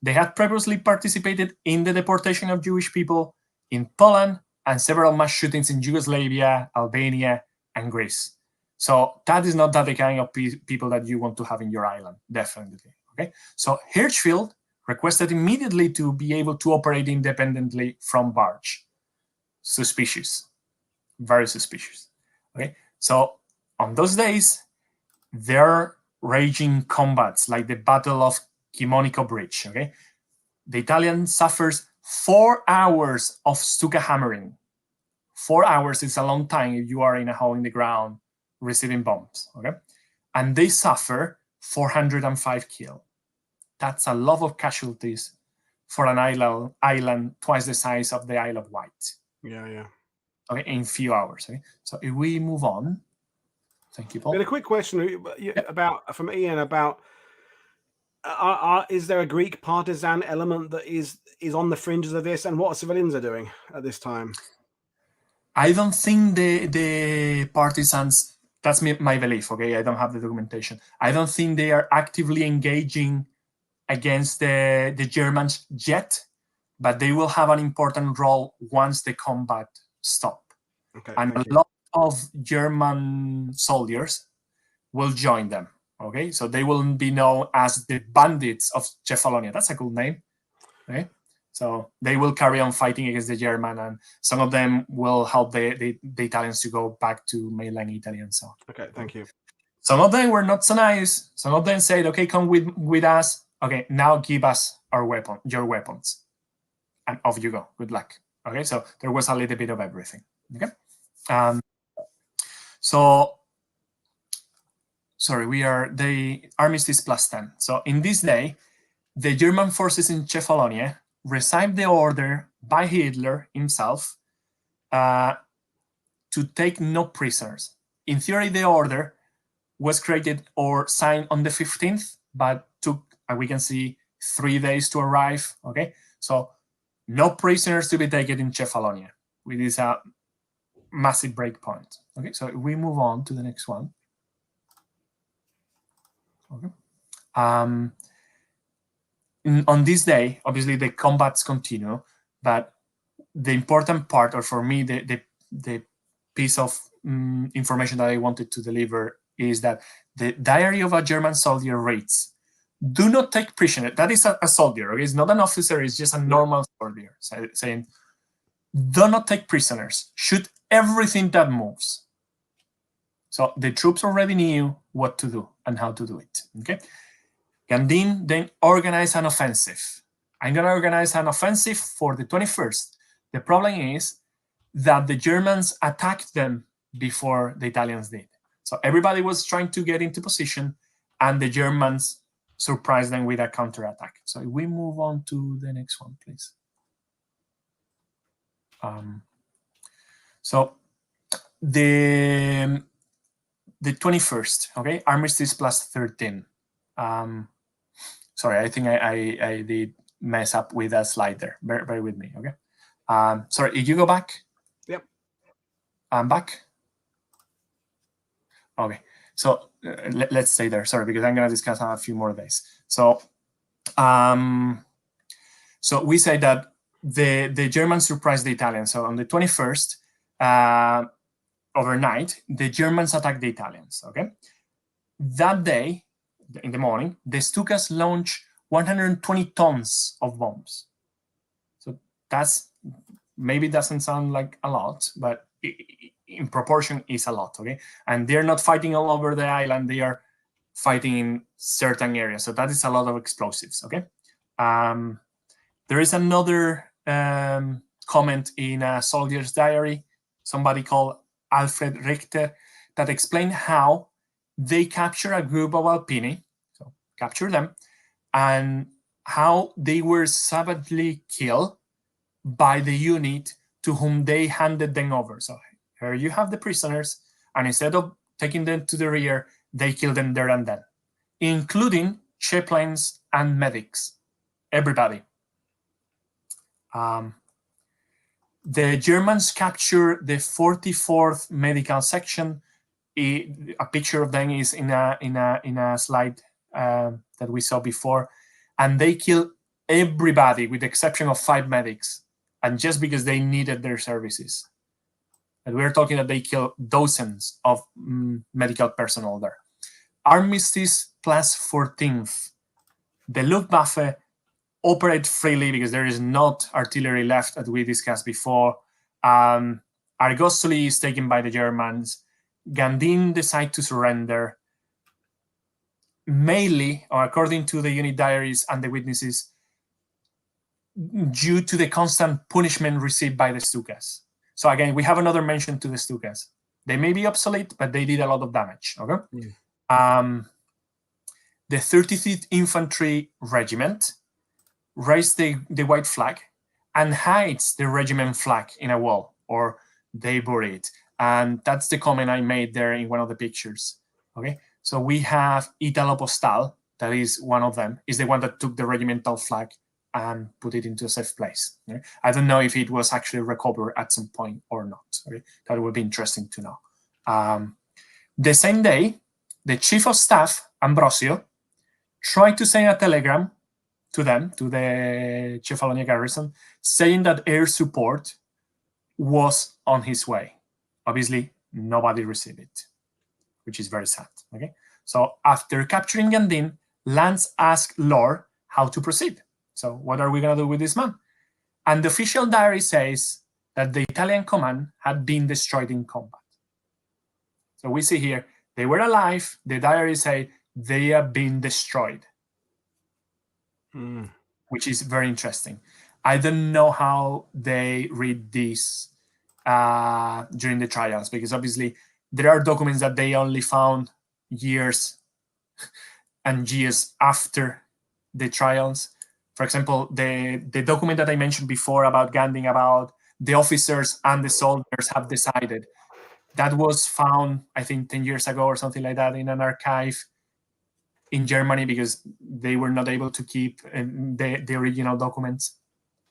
they had previously participated in the deportation of Jewish people in Poland and several mass shootings in Yugoslavia, Albania, and Greece. So that is not the kind of people that you want to have in your island, definitely. Okay, so Hirschfeld requested immediately to be able to operate independently from barge. Suspicious, very suspicious. Okay, so on those days, there are raging combats like the Battle of Chimonico Bridge. Okay, the Italian suffers 4 hours of Stuka hammering. 4 hours is a long time if you are in a hole in the ground receiving bombs. Okay, and they suffer 405 killed. That's a lot of casualties for an island twice the size of the Isle of Wight. Yeah. Okay, in few hours. Okay, so if we move on, thank you, Paul. And a quick question about from Ian about. Is there a Greek partisan element that is on the fringes of this, and what civilians are doing at this time? I don't think the partisans, that's my belief, okay? I don't have the documentation. I don't think they are actively engaging against the Germans yet, but they will have an important role once the combat stop. Okay, and a lot of German soldiers will join them. Okay, so they will be known as the bandits of Cephalonia. That's a cool name. Okay, so they will carry on fighting against the German, and some of them will help the Italians to go back to mainland Italy and so on. Okay, thank you. Some of them were not so nice. Some of them said, "Okay, come with us. Okay, now give us your weapons, and off you go. Good luck." Okay, so there was a little bit of everything. Okay, so. Sorry, we are the Armistice +10. So in this day, the German forces in Cephalonia received the order by Hitler himself to take no prisoners. In theory, the order was created or signed on the 15th, but took, we can see, 3 days to arrive. Okay, so no prisoners to be taken in Cephalonia, which is a massive breakpoint. Okay, so we move on to the next one. Okay. On this day, obviously the combats continue, but the important part, or for me, the piece of information that I wanted to deliver is that the diary of a German soldier reads, "Do not take prisoners." That is a soldier, okay? It's not an officer, it's just a normal soldier saying, "Do not take prisoners. Shoot everything that moves." So the troops already knew what to do and how to do it. Okay, Gandin then organized an offensive. I'm going to organize an offensive for the 21st. The problem is that the Germans attacked them before the Italians did. So everybody was trying to get into position, and the Germans surprised them with a counterattack. So if we move on to the next one, please. So the 21st, okay, Armistice +13. Sorry, I think I did mess up with a slide there. Bear with me, okay? Sorry, if you go back. Yep. I'm back. Okay, so let's stay there. Sorry, because I'm going to discuss a few more days. So, so we say that the Germans surprised the Italians. So on the 21st, overnight, the Germans attacked the Italians. Okay, that day in the morning, the Stukas launched 120 tons of bombs. So that's maybe doesn't sound like a lot, but in proportion is a lot. Okay, and they're not fighting all over the island; they are fighting in certain areas. So that is a lot of explosives. Okay, there is another comment in a soldier's diary, somebody called Alfred Richter, that explained how they capture a group of Alpini, so capture them, and how they were savagely killed by the unit to whom they handed them over. So here you have the prisoners, and instead of taking them to the rear, they killed them there and then, including chaplains and medics, everybody. The Germans captured the 44th Medical Section. A picture of them is in a slide that we saw before, and they killed everybody with the exception of 5 medics, and just because they needed their services. And we're talking that they killed dozens of medical personnel there. Armistice plus 14th. The Luftwaffe operate freely because there is not artillery left, as we discussed before. Argostoli is taken by the Germans. Gandin decide to surrender. Mainly, or according to the unit diaries and the witnesses, due to the constant punishment received by the Stukas. So again, we have another mention to the Stukas. They may be obsolete, but they did a lot of damage. Okay. The 35th Infantry Regiment raised the white flag and hides the regiment flag in a wall, or they bury it. And that's the comment I made there in one of the pictures. Okay, so we have Italo Postal, that is one of them, is the one that took the regimental flag and put it into a safe place. Okay? I don't know if it was actually recovered at some point or not. Okay? That would be interesting to know. The same day, the Chief of Staff, Ambrosio, tried to send a telegram to them, to the Cephalonia garrison, saying that air support was on his way. Obviously, nobody received it, which is very sad. Okay, so after capturing Gandin, Lance asked Lord how to proceed. So what are we going to do with this man? And the official diary says that the Italian command had been destroyed in combat. So we see here, they were alive. The diary say they have been destroyed. Which is very interesting. I don't know how they read this during the trials, because obviously there are documents that they only found years and years after the trials. For example, the document that I mentioned before about Gandin, about the officers and the soldiers have decided, that was found, I think, 10 years ago or something like that in an archive in Germany, because they were not able to keep the original documents.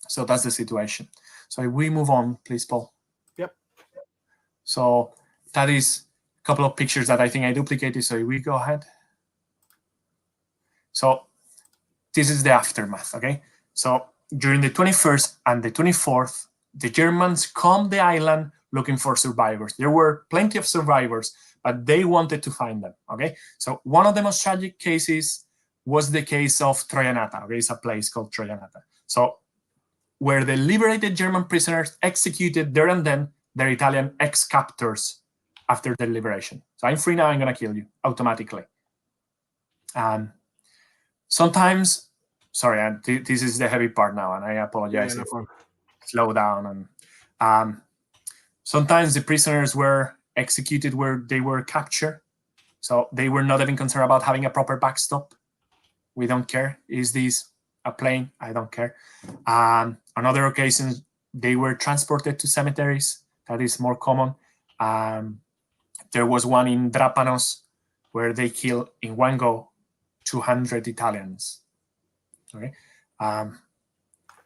So that's the situation. So if we move on, please, Paul. Yep. So that is a couple of pictures that I think I duplicated. So if we go ahead. So this is the aftermath, okay? So during the 21st and the 24th, the Germans combed the island looking for survivors. There were plenty of survivors, but they wanted to find them, okay? So one of the most tragic cases was the case of Troianata, okay? It's a place called Troianata. So where the liberated German prisoners executed there and then their Italian ex-captors after their liberation. So I'm free now, I'm gonna kill you automatically. Sometimes, sorry, this is the heavy part now, and I apologize if I slow down. And sometimes the prisoners were executed where they were captured, so they were not even concerned about having a proper backstop. We don't care. Is this a plane? I don't care. On other occasions, they were transported to cemeteries. That is more common. There was one in Drapanos where they killed in one go 200 Italians. Okay.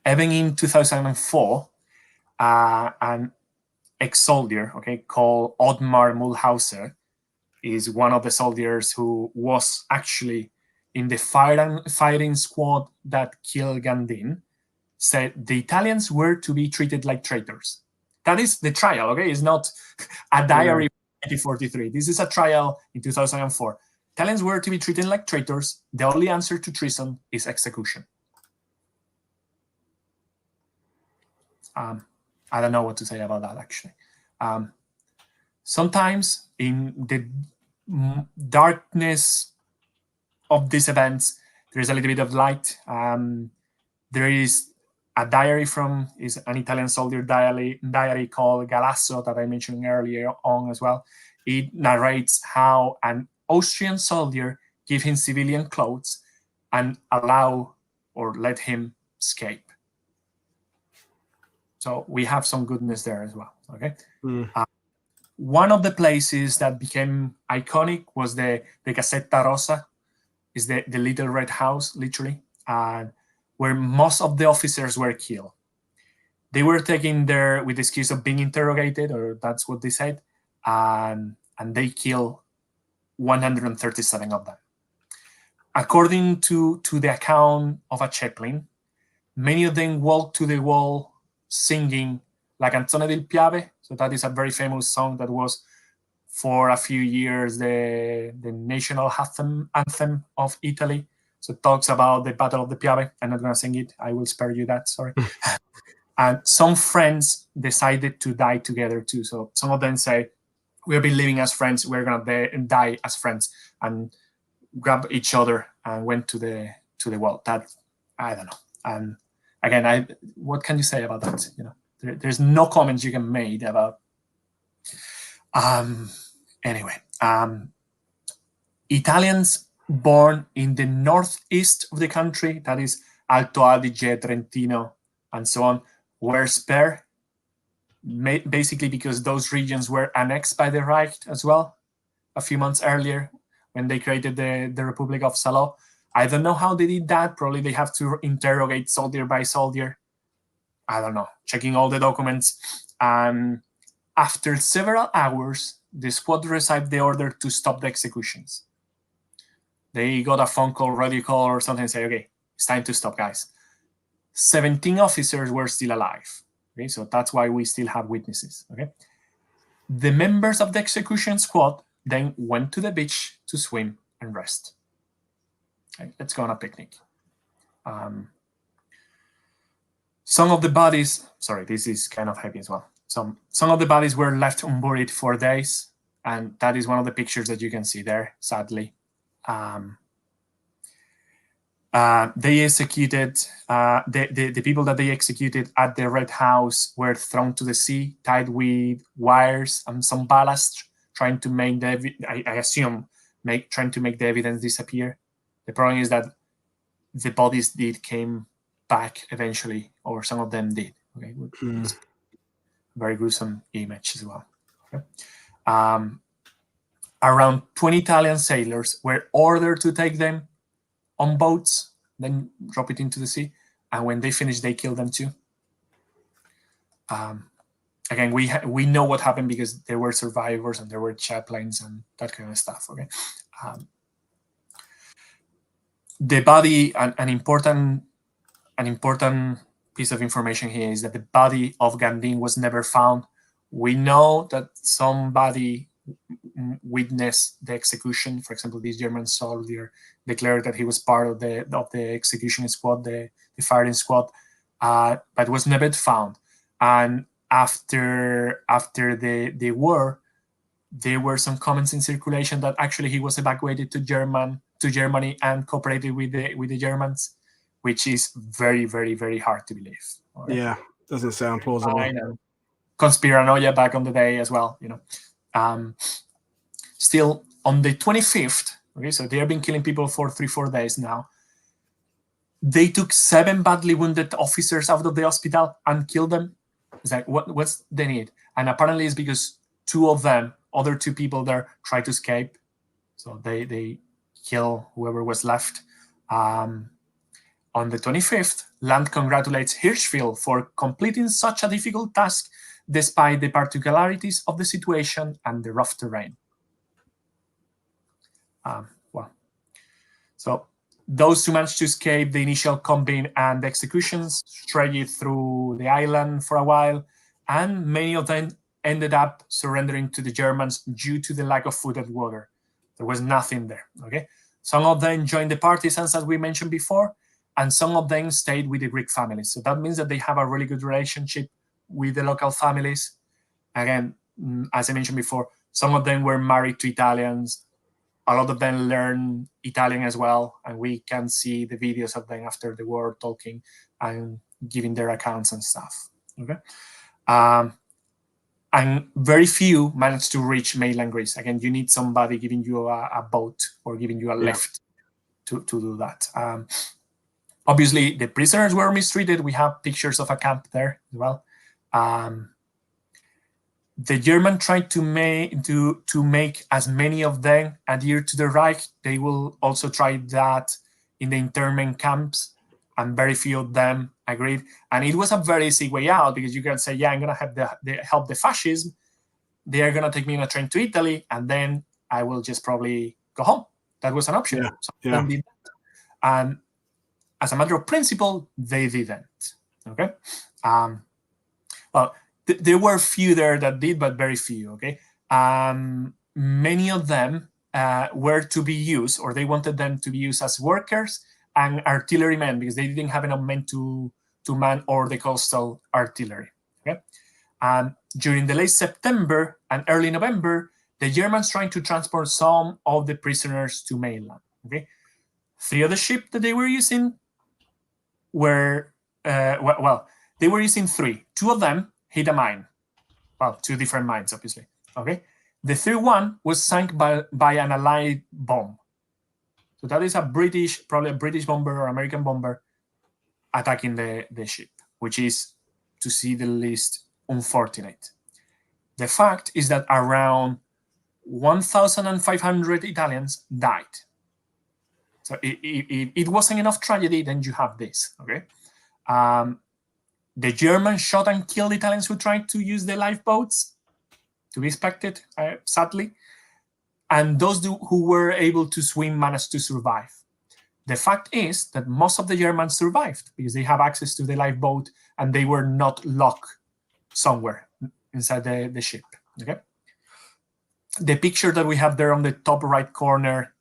Even in 2004, an ex-soldier, okay, called Ottmar Mühlhauser, is one of the soldiers who was actually in the fighting squad that killed Gandin, said the Italians were to be treated like traitors. That is the trial, okay? It's not a diary from 1943. This is a trial in 2004. Italians were to be treated like traitors. The only answer to treason is execution. I don't know what to say about that, actually. Sometimes in the darkness of these events, there's a little bit of light. There is a diary is an Italian soldier diary called Galasso that I mentioned earlier on as well. It narrates how an Austrian soldier gave him civilian clothes and allow or let him escape. So we have some goodness there as well. Okay. One of the places that became iconic was the Casetta Rosa, is the little red house, literally, where most of the officers were killed. They were taken there with the excuse of being interrogated, or that's what they said, and they killed 137 of them. According to the account of a chaplain, many of them walked to the wall singing La Canzone del Piave. So that is a very famous song that was for a few years the national anthem of Italy. So it talks about the Battle of the Piave. I'm not going to sing it. I will spare you that, sorry. And some friends decided to die together too. So some of them say, we've been living as friends, we're going to die as friends, and grab each other and went to the wall. That, I don't know. And again, what can you say about that? You know, there's no comments you can make about. Anyway, Italians born in the northeast of the country, that is Alto Adige, Trentino, and so on, were spared, basically because those regions were annexed by the Reich as well a few months earlier when they created the Republic of Saló. I don't know how they did that. Probably they have to interrogate soldier by soldier. I don't know, checking all the documents. And after several hours, the squad received the order to stop the executions. They got a phone call, radio call, or something, and say, okay, it's time to stop, guys. 17 officers were still alive. Okay, so that's why we still have witnesses. Okay, the members of the execution squad then went to the beach to swim and rest. Okay, let's go on a picnic. Some of the bodies, sorry, this is kind of heavy as well. Some of the bodies were left unburied for days, and that is one of the pictures that you can see there, sadly. They executed, the people that they executed at the Red House were thrown to the sea, tied with wires and some ballast, trying to make trying to make the evidence disappear. The problem is that the bodies came back eventually, or some of them did. Okay, very gruesome image as well. Okay. Around 20 Italian sailors were ordered to take them on boats, then drop it into the sea, and when they finished, they killed them too. Again, we know what happened because there were survivors and there were chaplains and that kind of stuff. Okay, the body, an important piece of information here is that the body of Gandin was never found. We know that somebody witnessed the execution. For example, this German soldier declared that he was part of the execution squad, the firing squad, but was never found. And after the war, there were some comments in circulation that actually he was evacuated to Germany and cooperated with the Germans, which is very, very, very hard to believe. Okay? Yeah, doesn't sound plausible. I know. Conspiranoia back on the day as well, you know. Still, on the 25th, okay, so they have been killing people for 3-4 days now. They took 7 badly wounded officers out of the hospital and killed them. It's like, what's the need? And apparently it's because 2 of them, other 2 people there, tried to escape. So they kill whoever was left. On the 25th, Land congratulates Hirschfeld for completing such a difficult task despite the particularities of the situation and the rough terrain. So those who managed to escape the initial combine and the executions strayed through the island for a while, and many of them ended up surrendering to the Germans due to the lack of food and water. There was nothing there. Okay, some of them joined the partisans, as we mentioned before, and some of them stayed with the Greek families. So that means that they have a really good relationship with the local families. Again, as I mentioned before, some of them were married to Italians. A lot of them learned Italian as well, and we can see the videos of them after the war talking and giving their accounts and stuff. Okay, and very few managed to reach mainland Greece. Again, you need somebody giving you a boat or giving you a lift to do that. Obviously, the prisoners were mistreated. We have pictures of a camp there as well. The German tried to make as many of them adhere to the Reich. They will also try that in the internment camps, and very few of them agreed. And it was a very easy way out, because you can say, yeah, I'm going to have help the fascism. They are going to take me on a train to Italy, and then I will just probably go home. That was an option. And as a matter of principle, they didn't. Okay. Well, there were few there that did, but very few. Okay. Many of them were to be used, or they wanted them to be used as workers and artillerymen, because they didn't have enough men to man all the coastal artillery. Okay. During the late September and early November, the Germans trying to transport some of the prisoners to mainland. Okay. 3 of the ships that they were using were, they were using 3. 2 of them hit a mine. Well, 2 different mines, obviously. Okay. The third one was sunk by an Allied bomb. So that is probably a British bomber or American bomber attacking the ship, which is, to say the least, unfortunate. The fact is that around 1,500 Italians died. So if it wasn't enough tragedy, then you have this. Okay. The Germans shot and killed Italians who tried to use the lifeboats, to be expected, sadly. And those who were able to swim managed to survive. The fact is that most of the Germans survived because they have access to the lifeboat and they were not locked somewhere inside the ship. Okay. The picture that we have there on the top right corner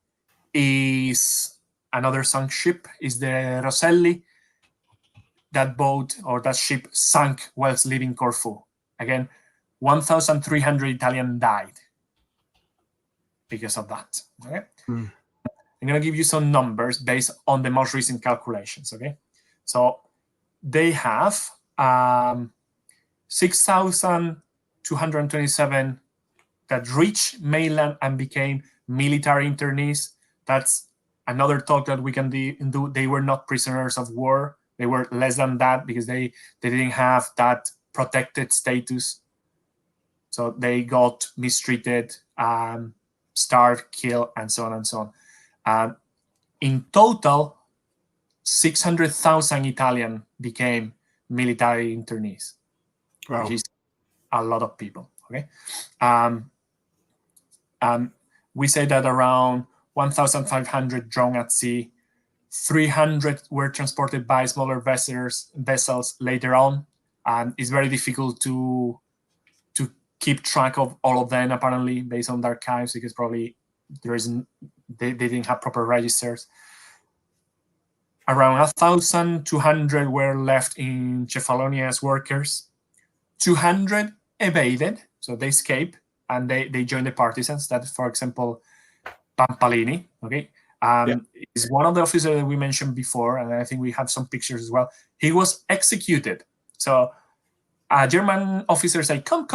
is another sunk ship, is the Rosselli. That boat or that ship sank whilst leaving Corfu. Again, 1,300 Italians died because of that. Okay. I'm going to give you some numbers based on the most recent calculations. Okay. So they have 6,227 that reached mainland and became military internees. That's another talk that we can do. They were not prisoners of war. They were less than that because they didn't have that protected status. So they got mistreated, starved, killed, and so on and so on. In total, 600,000 Italians became military internees, which is a lot of people. Okay, we say that around 1,500 drowned at sea. 300 were transported by smaller vessels later on, and it's very difficult to keep track of all of them, apparently, based on the archives, because probably they didn't have proper registers. Around 1,200 were left in Cephalonia as workers. 200 evaded, so they escaped and they joined the partisans. That is, for example, Pampalini. Okay. Is one of the officers that we mentioned before, and I think we have some pictures as well. He was executed. So a German officer said, come,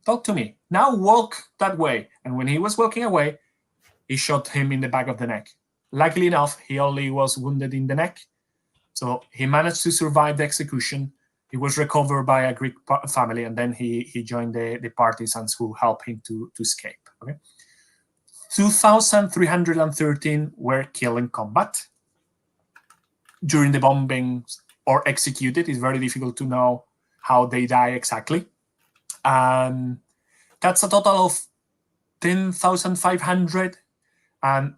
talk to me. Now walk that way. And when he was walking away, he shot him in the back of the neck. Luckily enough, he only was wounded in the neck. So he managed to survive the execution. He was recovered by a Greek family, and then he joined the partisans who helped him to escape. Okay. 2,313 were killed in combat during the bombings or executed. It's very difficult to know how they die exactly. And that's a total of 10,500. And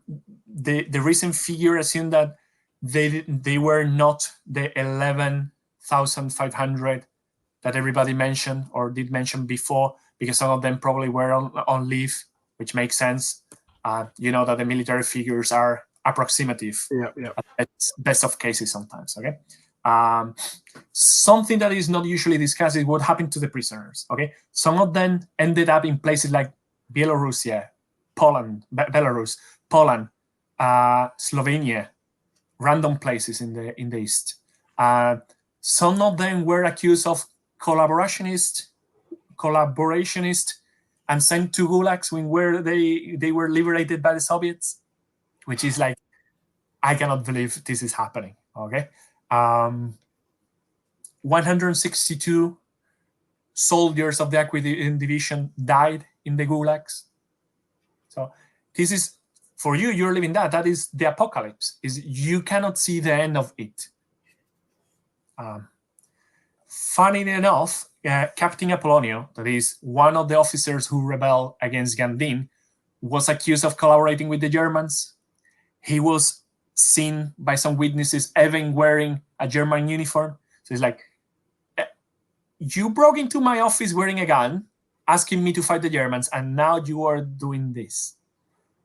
the recent figure assumed that they were not the 11,500 that everybody mentioned or did mention before, because some of them probably were on leave, which makes sense. You know that the military figures are approximative. Yeah. It's best of cases sometimes, okay? Something that is not usually discussed is what happened to the prisoners, okay? Some of them ended up in places like Belarus, Poland, Slovenia, random places in the East. Some of them were accused of collaborationist, and sent to gulags where they were liberated by the Soviets, which is like, I cannot believe this is happening, okay? 162 soldiers of the Acqui division died in the gulags. So this is, for you, you're living that. That is the apocalypse. Is you cannot see the end of it. Funny enough, Captain Apollonio, that is one of the officers who rebelled against Gandin, was accused of collaborating with the Germans. He was seen by some witnesses even wearing a German uniform. So it's like, you broke into my office wearing a gun, asking me to fight the Germans, and now you are doing this.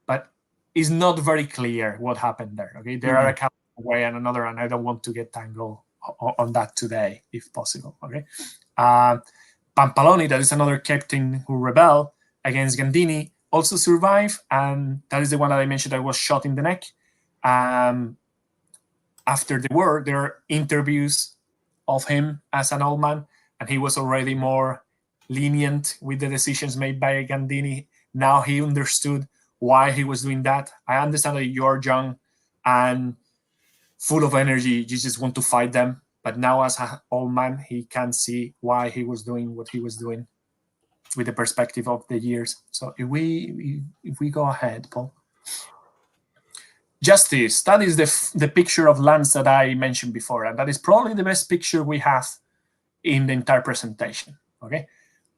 But it's not very clear what happened there. Okay, there are a couple of way and another, and I don't want to get tangled on that today, if possible. Okay, Pampaloni, that is another captain who rebelled against Gandini, also survived, and that is the one that I mentioned that was shot in the neck. After the war, there are interviews of him as an old man, and he was already more lenient with the decisions made by Gandini. Now he understood why he was doing that. I understand that you're young and full of energy, you just want to fight them. But now as an old man, he can see why he was doing what he was doing with the perspective of the years. So if we go ahead, Paul. Justice, that is the picture of Lance that I mentioned before, and that is probably the best picture we have in the entire presentation. Okay,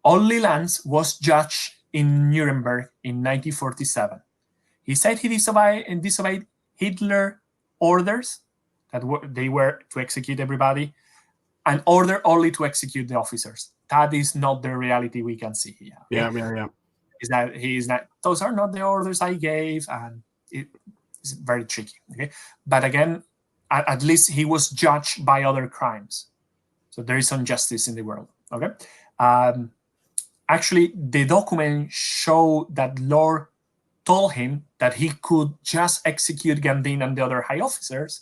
only Lance was judged in Nuremberg in 1947. He said he disobeyed Hitler orders that they were to execute everybody, and order only to execute the officers. That is not the reality we can see here. Okay? Yeah. Is that he is not? Those are not the orders I gave, and it's very tricky. Okay, but again, at least he was judged by other crimes, so there is some justice in the world. Okay, actually, the document showed that Lord told him that he could just execute Gandin and the other high officers,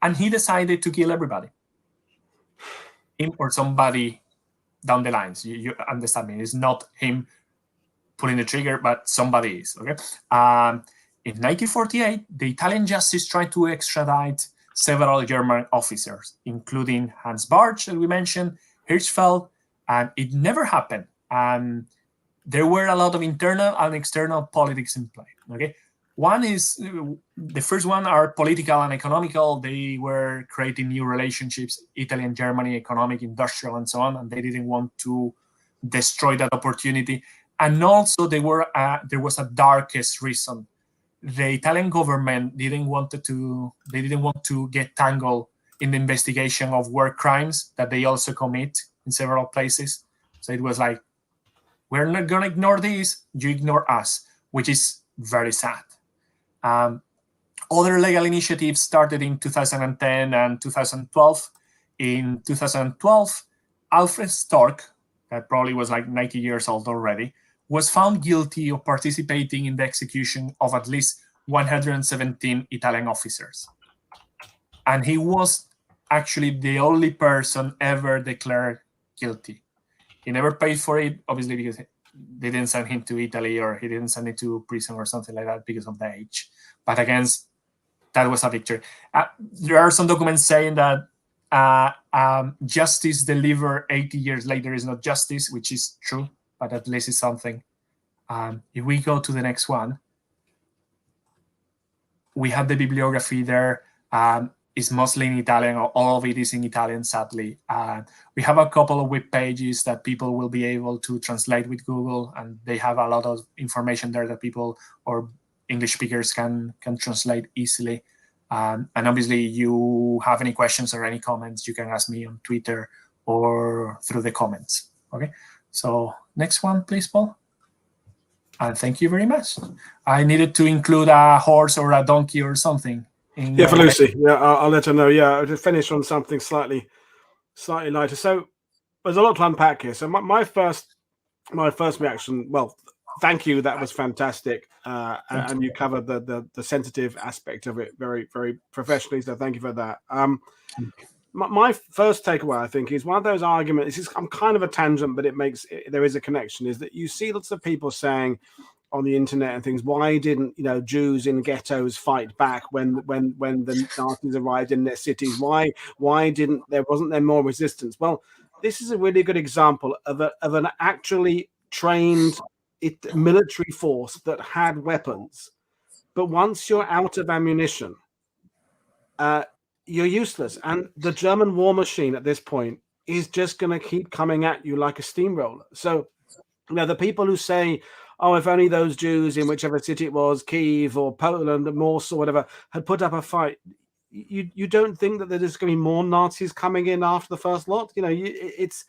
and he decided to kill everybody, him or somebody down the lines. You understand me? It's not him pulling the trigger, but somebody is. Okay. In 1948, the Italian justice tried to extradite several German officers, including Hans Bartsch, that we mentioned, Hirschfeld, and it never happened. There were a lot of internal and external politics in play. Okay, one is the first one are political and economical. They were creating new relationships, Italy and Germany, economic, industrial, and so on, and they didn't want to destroy that opportunity. And also, there was a darkest reason. The Italian government didn't want to get tangled in the investigation of war crimes that they also commit in several places. So it was like, we're not going to ignore this, you ignore us, which is very sad. Other legal initiatives started in 2010 and 2012. In 2012, Alfred Storck, that probably was like 90 years old already, was found guilty of participating in the execution of at least 117 Italian officers. And he was actually the only person ever declared guilty. He never paid for it, obviously, because they didn't send him to Italy or he didn't send him to prison or something like that because of the age. But again, that was a victory. There are some documents saying that justice delivered 80 years later is not justice, which is true, but at least it's something. If we go to the next one, we have the bibliography there. is mostly in Italian, or all of it is in Italian, sadly. We have a couple of web pages that people will be able to translate with Google, and they have a lot of information there that people or English speakers can translate easily. And obviously, you have any questions or any comments, you can ask me on Twitter or through the comments. Okay, so next one, please, Paul. And thank you very much. I needed to include a horse or a donkey or something. Yeah, for Lucy. Yeah, I'll let her know. Yeah, I'll just finish on something slightly lighter. So there's a lot to unpack here. So my first reaction, well, thank you. That was fantastic. And you covered the sensitive aspect of it very, very professionally. So thank you for that. My first takeaway, I think, is one of those arguments. I'm kind of a tangent, but there is a connection. Is that you see lots of people saying on the internet and things, why didn't Jews in ghettos fight back when the Nazis arrived in their cities? Why wasn't there more resistance? Well, this is a really good example of an actually trained military force that had weapons, but once you're out of ammunition, you're useless. And the German war machine at this point is just going to keep coming at you like a steamroller. So the people who say, oh, if only those Jews in whichever city it was, Kyiv or Poland or Morse or whatever, had put up a fight, you don't think that there's going to be more Nazis coming in after the first lot? It's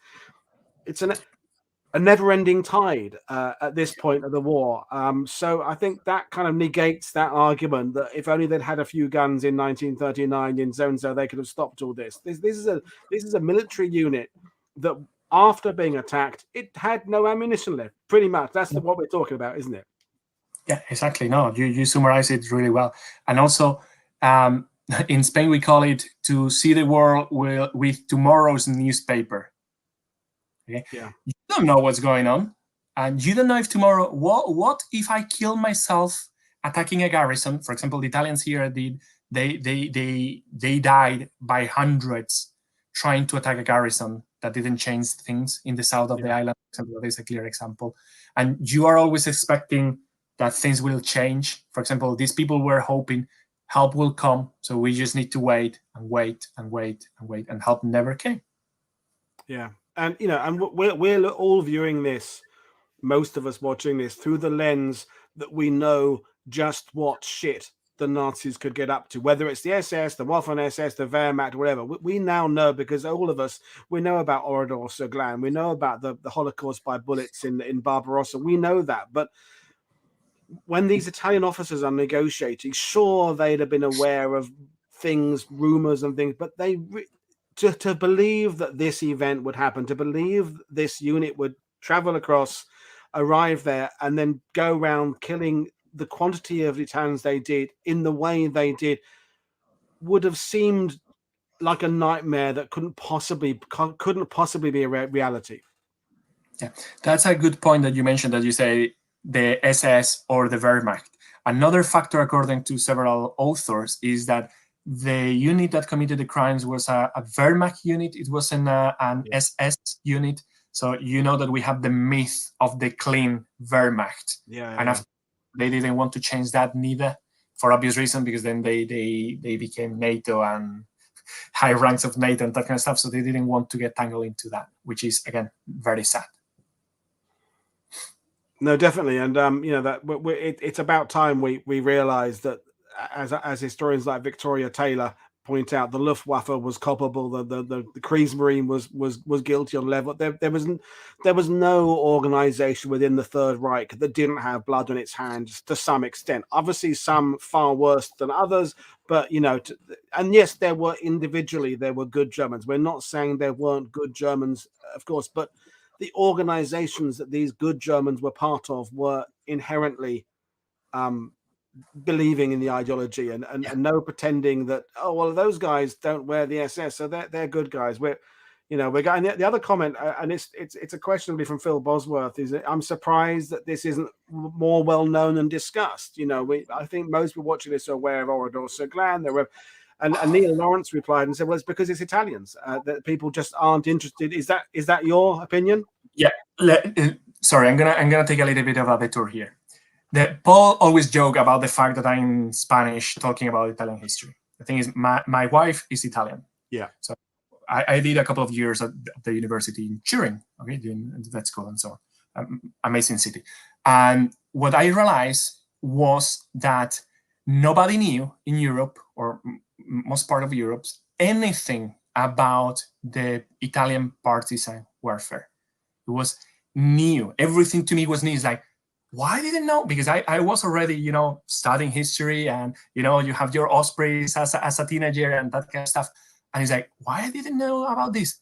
a never-ending tide at this point of the war. So I think that kind of negates that argument that if only they'd had a few guns in 1939 in so-and-so, they could have stopped all this. This is a military unit that, after being attacked, it had no ammunition left. Pretty much, that's what we're talking about, isn't it? Yeah, exactly. No, you summarize it really well. And also, in Spain, we call it to see the world with tomorrow's newspaper. Okay? Yeah. You don't know what's going on, and you don't know if tomorrow. What if I kill myself attacking a garrison? For example, the Italians here did. They died by hundreds trying to attack a garrison that didn't change things in the south of the island. For example, that is a clear example. And you are always expecting that things will change. For example, these people were hoping help will come, so we just need to wait and wait and wait and wait, and help never came. Yeah, and and we're all viewing this, most of us watching this, through the lens that we know just what shit the Nazis could get up to, whether it's the SS, the Waffen-SS, the Wehrmacht, whatever. We now know, because all of us, we know about Orador-sur-Glane, we know about the Holocaust by bullets in Barbarossa, we know that. But when these Italian officers are negotiating, sure, they'd have been aware of things, rumors and things, but to believe that this event would happen, to believe this unit would travel across, arrive there, and then go around killing the quantity of Italians they did in the way they did, would have seemed like a nightmare that couldn't possibly be a reality. Yeah, that's a good point that you mentioned, that you say the SS or the Wehrmacht. Another factor, according to several authors, is that the unit that committed the crimes was a Wehrmacht unit. It wasn't an SS unit. So that we have the myth of the clean Wehrmacht. After, they didn't want to change that neither, for obvious reason, because then they became NATO and high ranks of NATO and that kind of stuff. So they didn't want to get tangled into that, which is, again, very sad. No, definitely. And, that it's about time we realize that, as historians like Victoria Taylor point out, the Luftwaffe was culpable. The Kriegsmarine was guilty on level. There was no organization within the Third Reich that didn't have blood on its hands to some extent. Obviously, some far worse than others. But and yes, there were good Germans. We're not saying there weren't good Germans, of course, but the organizations that these good Germans were part of were inherently believing in the ideology, and no pretending that, oh well, those guys don't wear the SS, so they're good guys. We're going. The other comment, and it's a question from Phil Bosworth, is I'm surprised that this isn't more well known and discussed. I think most people watching this are aware of Orador-sur-Glane. And Neil Lawrence replied and said, well, it's because it's Italians that people just aren't interested. Is that your opinion? Yeah. Sorry, I'm gonna take a little bit of a detour here. Paul always joke about the fact that I'm Spanish talking about Italian history. The thing is, my wife is Italian. Yeah. So I did a couple of years at the university in Turin, okay, doing vet school and so on. Amazing city. And what I realized was that nobody knew in Europe, or most part of Europe, anything about the Italian partisan warfare. It was new. Everything to me was new. It's like, why didn't I know? Because I was already, studying history, and, you have your Ospreys as a teenager and that kind of stuff. And it's like, why I didn't know about this?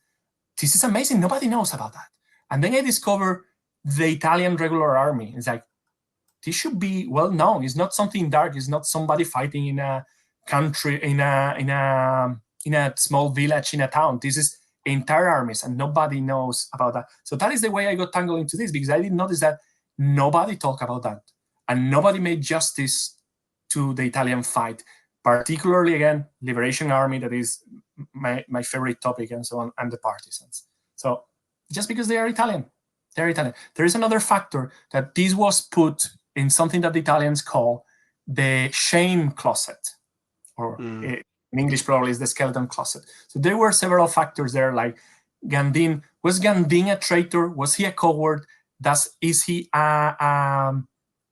This is amazing. Nobody knows about that. And then I discovered the Italian regular army. It's like, this should be well known. It's not something dark. It's not somebody fighting in a country, in a small village, in a town. This is entire armies, and nobody knows about that. So that is the way I got tangled into this, because I did notice that nobody talked about that, and nobody made justice to the Italian fight, particularly, again, Liberation Army, that is my favorite topic, and so on, and the partisans. So just because they are Italian, they're Italian. There is another factor, that this was put in something that the Italians call the shame closet, or in English probably is the skeleton closet. So there were several factors there, like Gandin. Was Gandin a traitor? Was he a coward? Is he a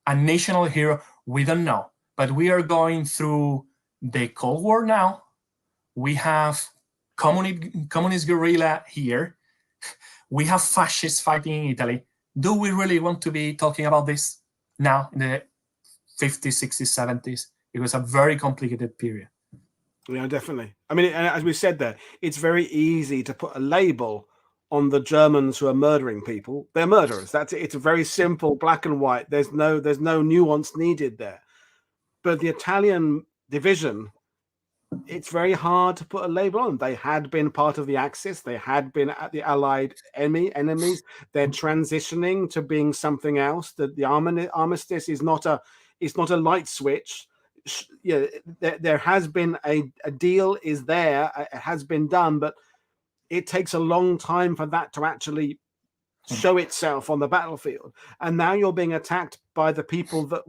national hero? We don't know. But we are going through the Cold War now. We have communist guerrilla here. We have fascists fighting in Italy. Do we really want to be talking about this now in the 50s, 60s, 70s? It was a very complicated period. Yeah, definitely. I mean, as we said there, it's very easy to put a label on the Germans who are murdering people. They're murderers. That's it. It's a very simple black and white. There's no nuance needed there. But the Italian division, it's very hard to put a label on. They had been part of the Axis. They had been at the Allied enemies. They're transitioning to being something else. The Armistice is not a light switch. Yeah, there has been a deal is there. It has been done, but it takes a long time for that to actually show itself on the battlefield. And now you're being attacked by the people that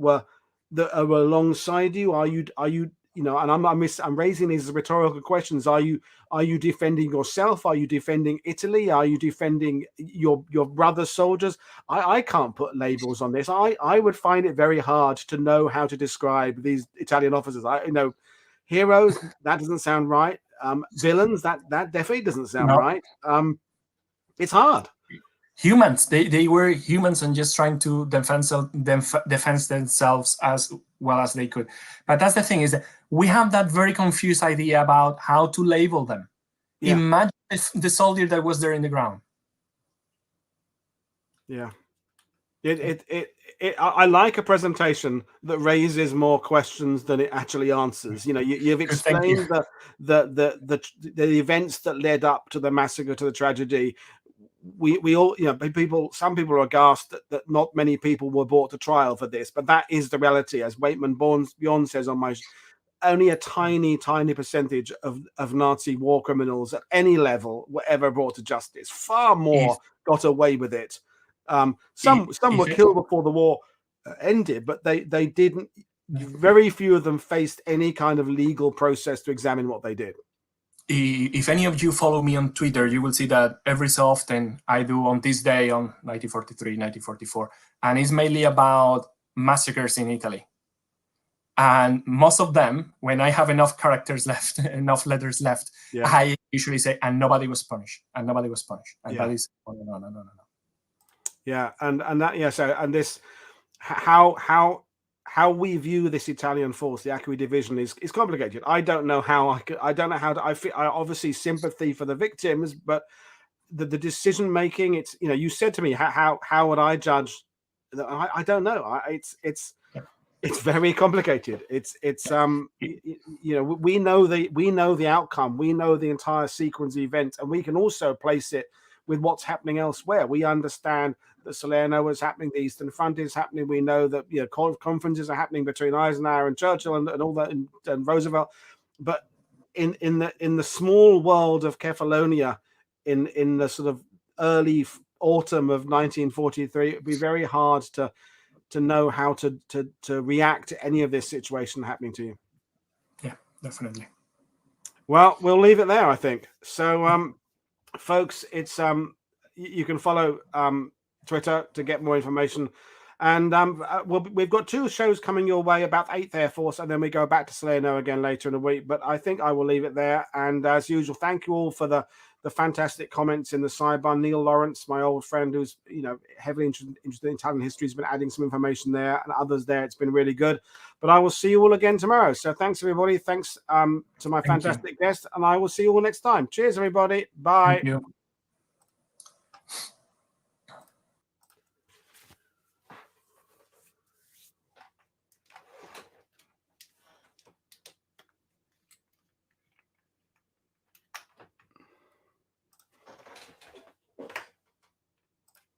are alongside you. Are you and I'm raising these rhetorical questions. Are you defending yourself? Are you defending Italy? Are you defending your brother soldiers? I can't put labels on this. I would find it very hard to know how to describe these Italian officers. Heroes, that doesn't sound right. Villains, that definitely doesn't sound right. It's hard. Humans, they were humans and just trying to defend themselves as well as they could. But that's the thing, is that we have that very confused idea about how to label them. Yeah. Imagine the soldier that was there in the ground. Yeah. I like a presentation that raises more questions than it actually answers. You've explained the events that led up to the massacre, to the tragedy. We all, some people are aghast that not many people were brought to trial for this, but that is the reality. As Waitman Bjorn says on my, only a tiny percentage of Nazi war criminals at any level were ever brought to justice. Far more got away with it. Some were killed before the war ended, but they didn't. Very few of them faced any kind of legal process to examine what they did. If any of you follow me on Twitter, you will see that every so often I do on this day on 1943, 1944, and it's mainly about massacres in Italy. And most of them, when I have enough characters left, enough letters left, I usually say, and nobody was punished, and nobody was punished. And that is, no. Yeah, and that, so, and this, how we view this Italian force, the Acqui division, is complicated. I don't know how I feel. I obviously sympathy for the victims, but the decision making. It's you said to me how would I judge? I don't know. It's very complicated. We know the outcome. We know the entire sequence of events, and we can also place it with what's happening elsewhere. We understand that Salerno was happening, the Eastern Front is happening. We know that conferences are happening between Eisenhower and Churchill and all that, and Roosevelt. But in the small world of Cephalonia, in the sort of early autumn of 1943, it'd be very hard to know how to react to any of this situation happening to you. Yeah, definitely. Well, we'll leave it there, I think. So, folks, it's you can follow Twitter to get more information. And we've got 2 shows coming your way about 8th Air Force, and then we go back to Salerno again later in the week. But I think I will leave it there. And as usual, thank you all for the fantastic comments in the sidebar. Neil Lawrence, my old friend, who's heavily interested in Italian history, has been adding some information there, and others there. It's been really good. But I will see you all again tomorrow. So thanks everybody. Thanks to my fantastic guest, and I will see you all next time. Cheers, everybody. Bye. Thank you.